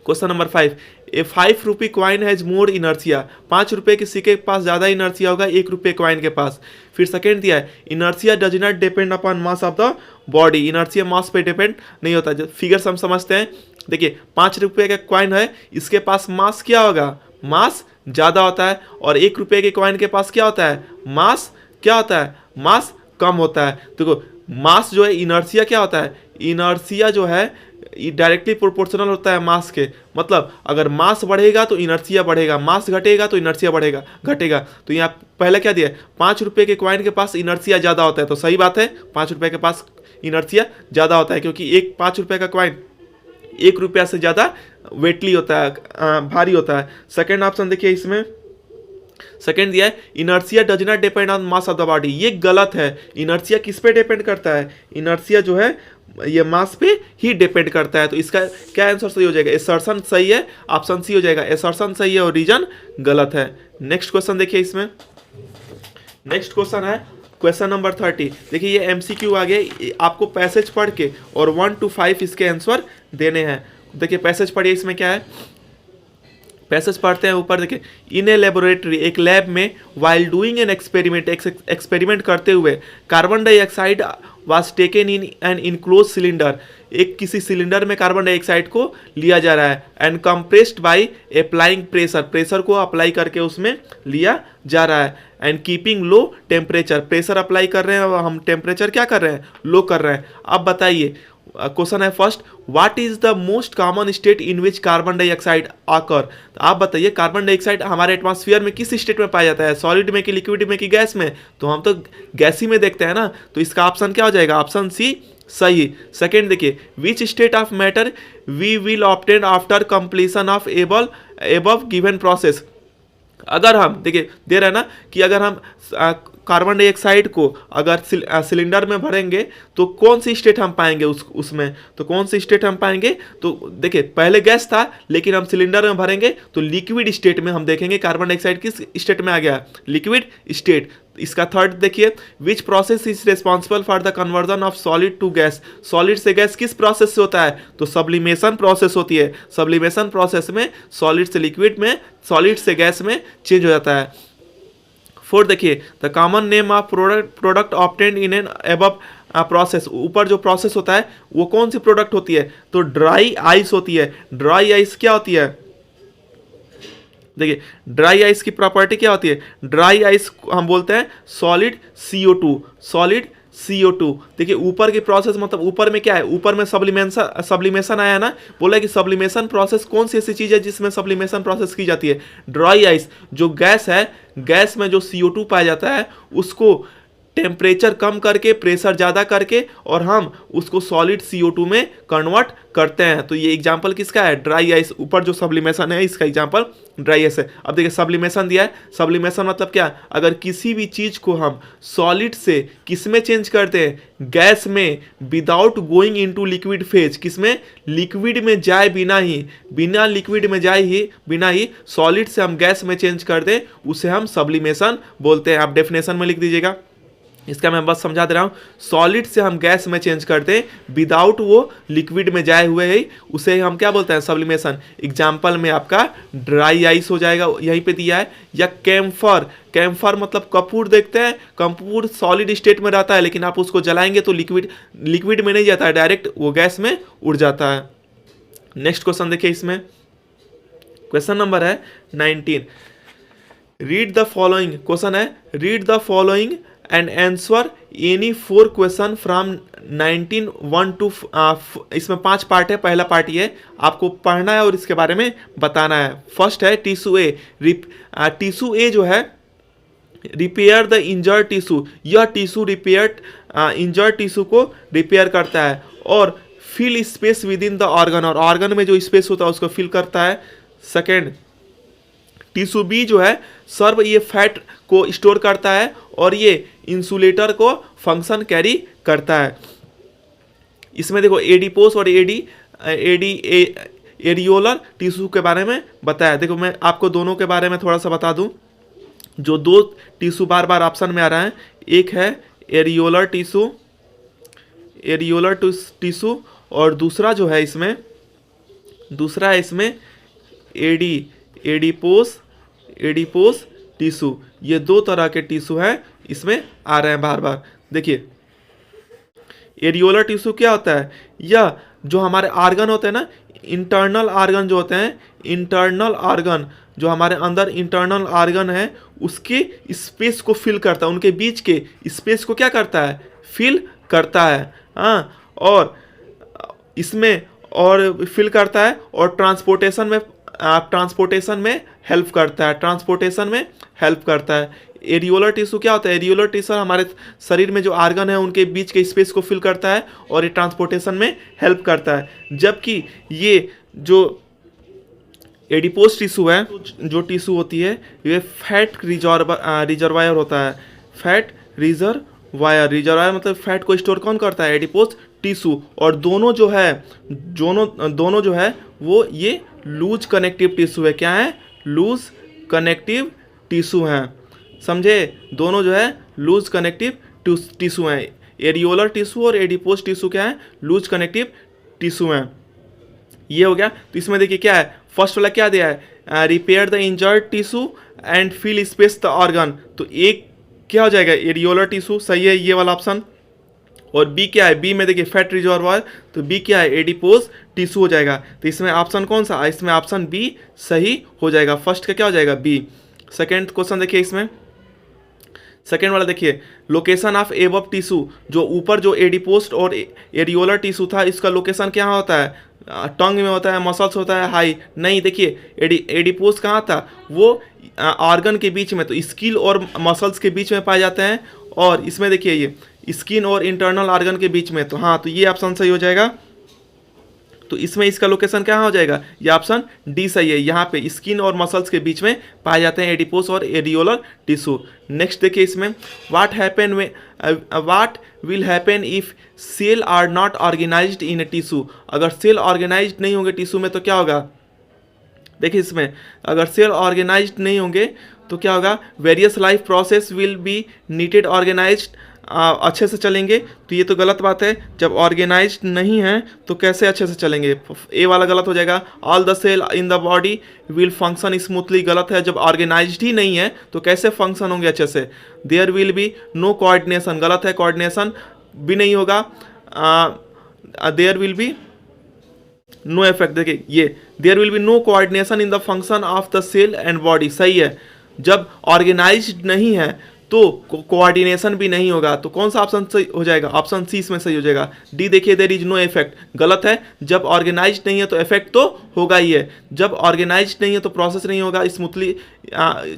question number 5, A 5 rupee coin has more inertia, 5 रुपये के सिक्के के पास ज़्यादा इनर्सिया होगा 1 रुपये क्वाइन के पास। फिर सेकेंड दिया है, inertia does not depend upon mass of the body, inertia mass पे डिपेंड नहीं होता। जब फिगर हम समझते हैं, देखिए 5 रुपये का क्वाइन है, इसके पास मास क्या होगा? मास ज़्यादा होता है। और 1 रुपये के क्वाइन के पास क्या होता है? मास क्या होता है? मास कम होता है। देखो मास जो है, इनर्सिया क्या होता है? इनर्सिया जो है डायरेक्टली प्रोपोर्शनल होता है मास के, मतलब अगर मास बढ़ेगा तो इनर्सिया बढ़ेगा, मास घटेगा तो इनर्सिया बढ़ेगा घटेगा। तो यहाँ पहले क्या दिया है? 5 रुपये के क्वाइन के पास इनर्सिया ज़्यादा होता है, तो सही बात है 5 रुपये के पास इनर्सिया ज़्यादा होता है, क्योंकि एक 5 रुपये का क्वाइन 1 रुपया से ज़्यादा वेटली होता है, भारी होता है। सेकेंड ऑप्शन देखिए, इसमें सेकेंड दिया है inertia does not depend on mass of the body, ये गलत है। इनर्सिया किस पे डिपेंड करता है? इनर्सिया जो है ये मास पे ही डिपेंड करता है। तो इसका क्या आंसर सही हो जाएगा? एसर्शन सही है, ऑप्शन सी हो जाएगा। एसर्शन सही है और रीजन गलत है। नेक्स्ट क्वेश्चन देखिए, इसमें नेक्स्ट क्वेश्चन है क्वेश्चन नंबर 30। देखिए ये एमसीक्यू आ गया, आपको पैसेज पढ़ के और 1 to 5 इसके आंसर देने हैं। देखिए पैसेज पढ़िए, इसमें क्या है, पैसेज पढ़ते हैं ऊपर। देखिए इन ए लेबोरेटरी, एक लैब में, while doing an experiment, experiment करते हुए carbon dioxide was taken in an enclose cylinder, एक किसी सिलेंडर में कार्बन डाइऑक्साइड को लिया जा रहा है। And compressed by applying pressure, pressure को अप्लाई करके उसमें लिया जा रहा है। And keeping low temperature, pressure apply कर रहे हैं और हम टेम्परेचर क्या कर रहे हैं? लो कर रहे हैं। अब बताइए, क्वेश्चन है first, what is the most common state in which carbon dioxide आकर। तो आप बताइए कार्बन डाइऑक्साइड हमारे एटमॉस्फेयर में किस स्टेट में पाया जाता है? सॉलिड में कि लिक्विड में कि गैस में? तो हम तो गैस ही में देखते हैं ना, तो इसका ऑप्शन क्या हो जाएगा? ऑप्शन सी सही। सेकेंड देखिए, which state of matter we will obtain after completion of above given process. अगर हम देखिए दे रहे हैं ना कि अगर हम कार्बन डाइऑक्साइड को अगर सिलेंडर में भरेंगे तो कौन सी स्टेट हम पाएंगे उसमें? तो कौन सी स्टेट हम पाएंगे? तो देखिए पहले गैस था, लेकिन हम सिलेंडर में भरेंगे तो लिक्विड स्टेट में हम देखेंगे कार्बन डाइऑक्साइड किस स्टेट में आ गया? Liquid state. इसका थर्ड देखिए, which process is responsible for the conversion of solid to gas. Solid से गैस किस प्रोसेस से होता है? तो सब्लिमेशन प्रोसेस होती है। सब्लिमेशन प्रोसेस में सॉलिड से लिक्विड में, सॉलिड से गैस में चेंज हो जाता है। फोर्थ देखिए, the common name of product obtained in an above process, ऊपर जो प्रोसेस होता है वो कौन सी प्रोडक्ट होती है? तो ड्राई आइस होती है। ड्राई आइस क्या होती है? देखिए ड्राई आइस की प्रॉपर्टी क्या होती है? ड्राई आइस हम बोलते हैं सॉलिड CO2, सॉलिड CO2। देखिए ऊपर की प्रोसेस मतलब ऊपर में क्या है? ऊपर में सब्लिमेशन आया ना, बोला कि सब्लिमेशन प्रोसेस कौन सी ऐसी चीज है जिसमें सब्लिमेशन प्रोसेस की जाती है? Dry ice. जो गैस है, गैस में जो CO2 पाया जाता है उसको टेम्परेचर कम करके, प्रेशर ज़्यादा करके और हम उसको सॉलिड CO2 में कन्वर्ट करते हैं। तो ये एग्जांपल किसका है? Dry ice. ऊपर जो सब्लिमेशन है इसका एग्जांपल ड्राई आइस है। अब देखिए सब्लिमेशन दिया है, सब्लिमेशन मतलब क्या? अगर किसी भी चीज़ को हम सॉलिड से किस में चेंज करते हैं? गैस में, without going into liquid phase. किस में? लिक्विड में जाए बिना ही, बिना लिक्विड में जाए ही, बिना ही सॉलिड से हम गैस में चेंज कर दें, उसे हम सब्लिमेशन बोलते हैं। आप डेफिनेशन में लिख दीजिएगा, इसका मैं बस समझा दे रहा हूँ। सॉलिड से हम गैस में चेंज करते हैं विदाउट वो लिक्विड में जाए हुए ही, उसे हम क्या बोलते हैं? सब्लिमेशन। एग्जाम्पल में आपका ड्राई आइस हो जाएगा, यहीं पे दिया है। या कैम्फर, कैम्फर मतलब कपूर देखते हैं, कपूर सॉलिड स्टेट में रहता है लेकिन आप उसको जलाएंगे तो लिक्विड में नहीं जाता है, डायरेक्ट वो गैस में उड़ जाता है। नेक्स्ट क्वेश्चन देखिए, इसमें क्वेश्चन नंबर है 19। रीड द फॉलोइंग, क्वेश्चन है read the following and answer any 4 question from 19(1 to इसमें 5 पार्ट है। पहला पार्ट ये आपको पढ़ना है और इसके बारे में बताना है। फर्स्ट है टिश्यू ए। टिश्यू ए जो है, रिपेयर द इंजर्ड टिश्यू, यह टिश्यू इंजर्ड टिश्यू को रिपेयर करता है और fill space within the organ, और ऑर्गन में जो स्पेस होता है उसको फिल करता है। सेकेंड टिश्यू बी जो है सर्व, ये फैट को स्टोर करता है और ये इंसुलेटर को फंक्शन कैरी करता है। इसमें देखो एडिपोस और एरियोलर टिश्यू के बारे में बताया। देखो मैं आपको दोनों के बारे में थोड़ा सा बता दूं। जो 2 टिश्यू बार बार ऑप्शन में आ रहा है, एक है एरियोलर टिश्यू और दूसरा जो है इसमें, दूसरा है इसमें एडिपोस टिश्यू। ये 2 तरह के टिश्यू हैं, इसमें आ रहे हैं बार बार। देखिए एरियोलर टिश्यू क्या होता है? यह जो हमारे आर्गन होते हैं ना, इंटरनल आर्गन जो होते हैं, इंटरनल आर्गन जो हमारे अंदर इंटरनल आर्गन है उसके स्पेस को फिल करता है, उनके बीच के स्पेस को क्या करता है? फिल करता है। हाँ, और इसमें और फिल करता है और ट्रांसपोर्टेशन में हेल्प करता है। एरियोलर टिश्यू क्या होता है? एरियोलर टिश्यू हमारे शरीर में जो आर्गन है उनके बीच के स्पेस को फिल करता है और ये ट्रांसपोर्टेशन में हेल्प करता है। जबकि ये जो एडिपोज टिश्यू है, जो टिश्यू होती है ये फैट रिजर्वायर होता है। फैट रिजर्वायर मतलब फैट को स्टोर कौन करता है? Adipose tissue. और दोनों जो है वो ये लूज कनेक्टिव टिश्यू है। क्या है? लूज कनेक्टिव टिश्यू हैं, समझे? दोनों जो है लूज कनेक्टिव टिश्यू हैं। एरियोलर टिश्यू और एडिपोज टिश्यू क्या है? लूज कनेक्टिव टिश्यू हैं। ये हो गया। तो इसमें देखिए क्या है, फर्स्ट वाला क्या दिया है? Repair the injured tissue and fill space the organ. तो एक क्या हो जाएगा? एरियोलर टिश्यू, सही है ये वाला ऑप्शन। और बी क्या है? बी में देखिए फैट रिजर्वायर, तो बी क्या है? एडिपोज टिश्यू हो जाएगा। तो इसमें ऑप्शन कौन सा? इसमें ऑप्शन बी सही हो जाएगा। फर्स्ट का क्या हो जाएगा? बी। सेकेंड क्वेश्चन देखिए, इसमें सेकेंड वाला देखिए, लोकेशन ऑफ एबव टिश्यू, जो ऊपर जो एडिपोस्ट और एरियोलर टिश्यू था, इसका लोकेशन क्या होता है? टंग में होता है, मसल्स होता है, हाई नहीं। देखिए एडिपोस्ट कहाँ था? वो ऑर्गन के बीच में, तो स्किल और मसल्स के बीच में पाए जाते हैं। और इसमें देखिए ये स्किन और इंटरनल ऑर्गन के बीच में, तो हाँ, तो ये ऑप्शन सही हो जाएगा। तो इसमें इसका लोकेशन क्या हो जाएगा? ये ऑप्शन डी सही है। यहाँ पे स्किन और मसल्स के बीच में पाए जाते हैं एडिपोस और एरियोलर टिश्यू। नेक्स्ट देखिए इसमें, what will happen if cell are not organised in a tissue. अगर सेल ऑर्गेनाइज्ड नहीं होंगे टिश्यू में तो क्या होगा? देखिए इसमें अगर सेल ऑर्गेनाइज्ड नहीं होंगे तो क्या होगा? Various life process will be neatly organised, अच्छे से चलेंगे। तो ये तो गलत बात है, जब ऑर्गेनाइज्ड नहीं है तो कैसे अच्छे से चलेंगे? ए वाला गलत हो जाएगा। All the cell in the body will function smoothly, गलत है। जब ऑर्गेनाइज्ड ही नहीं है तो कैसे फंक्शन होंगे अच्छे से? There will be no coordination, गलत है, कोऑर्डिनेशन भी नहीं होगा। There will be no effect, देखिए ये there will be no coordination in the function of the cell and body, सही है। जब ऑर्गेनाइज्ड नहीं है तो कोऑर्डिनेशन भी नहीं होगा। तो कौन सा ऑप्शन सही हो जाएगा? ऑप्शन सी इसमें सही हो जाएगा। डी देखिए, देयर इज नो इफेक्ट, गलत है। जब ऑर्गेनाइज्ड नहीं है तो इफेक्ट तो होगा ही है। जब ऑर्गेनाइज्ड नहीं है तो प्रोसेस नहीं होगा, स्मूथली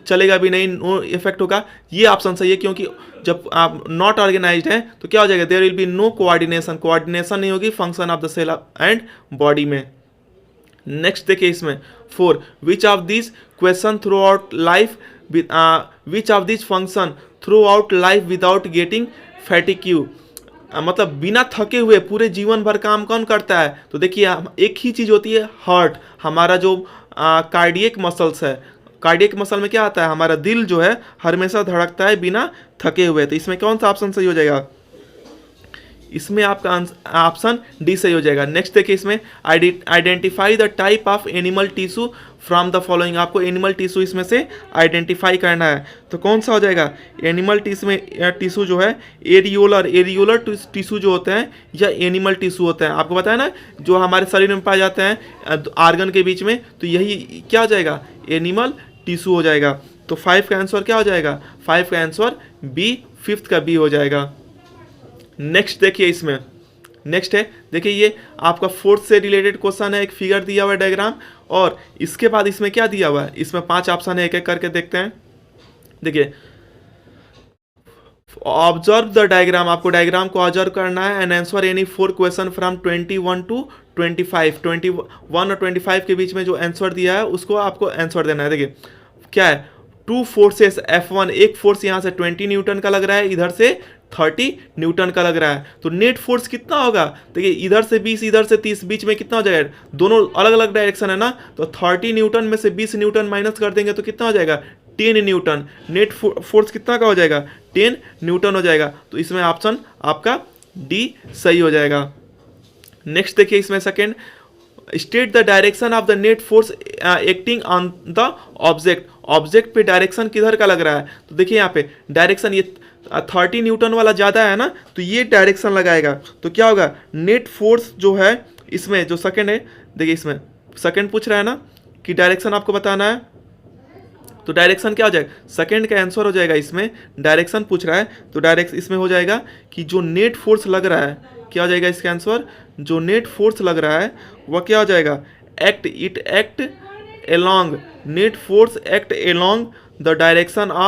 चलेगा भी नहीं, नो इफेक्ट होगा। ये ऑप्शन सही है, क्योंकि जब आप नॉट ऑर्गेनाइज्ड है तो क्या हो जाएगा? There will be no coordination, coordination नहीं होगी function of the cell and body में। नेक्स्ट देखिए इसमें 4, which of this question throughout life which of this function throughout life without getting fatigue, मतलब बिना थके हुए पूरे जीवन भर काम कौन करता है? तो देखिए एक ही चीज़ होती है, हार्ट, हमारा जो कार्डियक मसल्स है। कार्डियक मसल में क्या आता है? हमारा दिल जो है हमेशा धड़कता है बिना थके हुए। तो इसमें कौन सा ऑप्शन सही हो जाएगा? इसमें आपका ऑप्शन डी सही हो जाएगा। नेक्स्ट देखिए इसमें, identify the type of animal tissue from the following. आपको एनिमल टिश्यू इसमें से आइडेंटिफाई करना है। तो कौन सा हो जाएगा? एनिमल टिश्यू जो है एरियोलर टिश्यू जो होते हैं या एनिमल टिश्यू होते हैं। आपको पता है ना, जो हमारे शरीर में पाए जाते हैं आर्गन के बीच में, तो यही क्या हो जाएगा? एनिमल टिश्यू हो जाएगा। तो 5 का आंसर क्या हो जाएगा? 5 का आंसर बी, 5th का बी हो जाएगा। नेक्स्ट देखिए इसमें, नेक्स्ट है देखिए, ये आपका 4th से रिलेटेड क्वेश्चन है। एक फिगर दिया हुआ है, डायग्राम, और इसके बाद इसमें क्या दिया हुआ है? इसमें 5 ऑप्शन है, एक एक करके देखते हैं। देखिए, ऑब्जर्व द डायग्राम, आपको डायग्राम को ऑब्जर्व करना है and answer any 4 question from 21 to 25। 21 और 25 के बीच में जो आंसर दिया है उसको आपको आंसर देना है। देखिए क्या है, 2 फोर्सेस F1, एक फोर्स यहाँ से 20 न्यूटन का लग रहा है, इधर से 30 न्यूटन का लग रहा है। तो नेट फोर्स कितना होगा? देखिए इधर से 20, इधर से 30, बीच में कितना हो जाएगा? दोनों अलग अलग डायरेक्शन है ना, तो 30 न्यूटन में से 20 न्यूटन माइनस कर देंगे तो कितना हो जाएगा? 10 न्यूटन। नेट फोर्स कितना का हो जाएगा? 10 न्यूटन हो जाएगा। तो इसमें ऑप्शन आपका डी सही हो जाएगा। नेक्स्ट देखिए इसमें second, state the direction of the net force acting on the object. Object पे डायरेक्शन किधर का लग रहा है? तो देखिए यहाँ पे डायरेक्शन ये 30 न्यूटन वाला ज़्यादा है ना, तो ये डायरेक्शन लगाएगा। तो क्या होगा? नेट फोर्स जो है इसमें जो सेकंड है, देखिए इसमें सेकंड पूछ रहा है ना कि डायरेक्शन आपको बताना है, तो डायरेक्शन क्या हो जाएगा? सेकंड का आंसर हो जाएगा। इसमें डायरेक्शन पूछ रहा है तो डायरेक्ट इसमें हो जाएगा कि जो नेट फोर्स लग रहा है, क्या हो जाएगा इसका आंसर? जो नेट फोर्स लग रहा है वह क्या हो जाएगा? Act along, net force act along the direction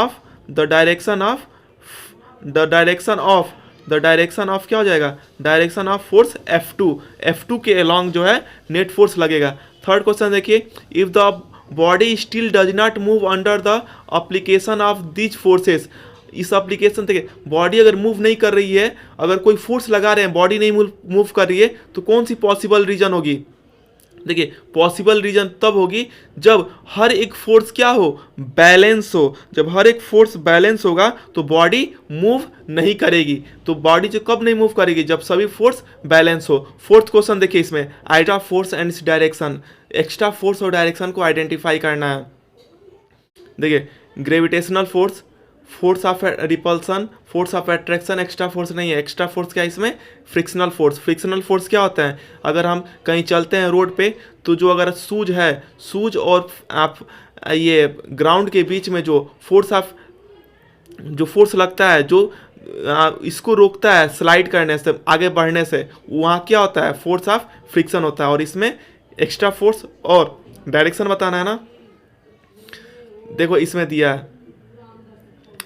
of क्या हो जाएगा? डायरेक्शन ऑफ फोर्स F2 के along जो है नेट फोर्स लगेगा। थर्ड क्वेश्चन देखिए, if the body still does not move under the application of these forces. इस application देखिए, बॉडी अगर मूव नहीं कर रही है, अगर कोई फोर्स लगा रहे हैं, बॉडी नहीं मूव कर रही है, तो कौन सी पॉसिबल रीजन होगी? देखिए, पॉसिबल रीजन तब होगी जब हर एक फोर्स क्या हो, बैलेंस हो। जब हर एक फोर्स बैलेंस होगा तो बॉडी मूव नहीं करेगी। तो बॉडी जो कब नहीं मूव करेगी? जब सभी फोर्स बैलेंस हो। फोर्थ क्वेश्चन देखिए, इसमें idea force and its direction, extra force और डायरेक्शन को आइडेंटिफाई करना है। देखिए, gravitational force, force of repulsion, force of attraction, extra force नहीं है। एक्स्ट्रा फोर्स क्या है इसमें? Frictional force. फ्रिक्शनल फोर्स क्या होता है? अगर हम कहीं चलते हैं रोड पे, तो जो अगर शूज है, शूज और आप ये ग्राउंड के बीच में जो फोर्स लगता है, जो इसको रोकता है स्लाइड करने से, आगे बढ़ने से, वहाँ क्या होता है? फोर्स ऑफ फ्रिक्शन होता है। और इसमें एक्स्ट्रा फोर्स और डायरेक्शन बताना है ना। देखो, इसमें दिया है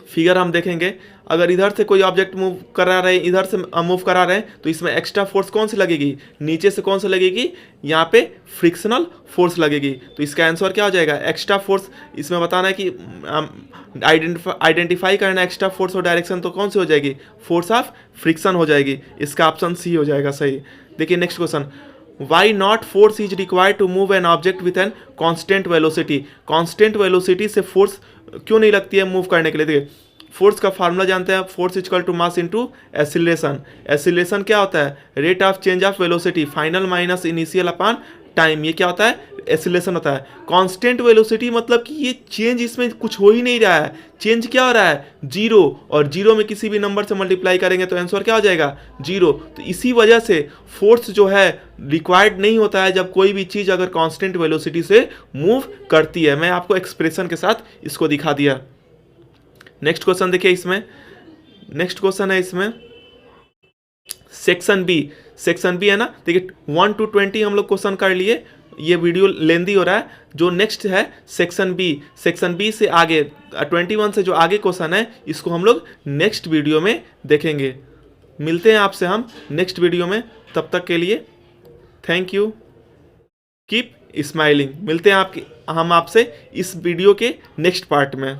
फिगर, हम देखेंगे अगर इधर से कोई ऑब्जेक्ट मूव करा रहे हैं, इधर से मूव करा रहे हैं, तो इसमें एक्स्ट्रा फोर्स कौन सी लगेगी? नीचे से कौन सी लगेगी? यहाँ पे फ्रिक्शनल फोर्स लगेगी। तो इसका आंसर क्या हो जाएगा? Extra force. इसमें बताना है कि आइडेंटिफाई करना है एक्स्ट्रा फोर्स और डायरेक्शन, तो कौन सी हो जाएगी? फोर्स ऑफ फ्रिक्शन हो जाएगी। इसका ऑप्शन सी हो जाएगा सही। देखिए next question, Why not force is required to move an object with an constant velocity? constant velocity से फोर्स क्यों नहीं लगती है मूव करने के लिए? देखिए, फोर्स का फार्मूला जानते हैं, force equal to mass into acceleration. Acceleration क्या होता है? Rate of change of velocity final minus initial upon time. ये क्या होता है? एक्सीलरेशन होता है। कांस्टेंट वेलोसिटी मतलब कि ये चेंज इसमें कुछ हो ही नहीं रहा है। चेंज क्या हो रहा है? जीरो। और जीरो में किसी भी नंबर से मल्टीप्लाई करेंगे तो आंसर क्या हो जाएगा? जीरो। तो इसी वजह से फोर्स जो है रिक्वायर्ड नहीं होता है जब कोई भी चीज़ अगर कांस्टेंट वेलोसिटी से मूव करती है। मैं आपको एक्सप्रेशन के साथ इसको दिखा दिया। नेक्स्ट क्वेश्चन देखिए, इसमें नेक्स्ट क्वेश्चन है इसमें सेक्शन बी। सेक्शन बी है ना। देखिए 1 to 20 हम लोग क्वेश्चन कर लिए, ये वीडियो लेंदी हो रहा है। जो नेक्स्ट है सेक्शन बी, सेक्शन बी से आगे 21 से जो आगे क्वेश्चन है, इसको हम लोग नेक्स्ट वीडियो में देखेंगे। मिलते हैं आपसे हम नेक्स्ट वीडियो में। तब तक के लिए थैंक यू, कीप स्माइलिंग। मिलते हैं हम आपसे इस वीडियो के नेक्स्ट पार्ट में।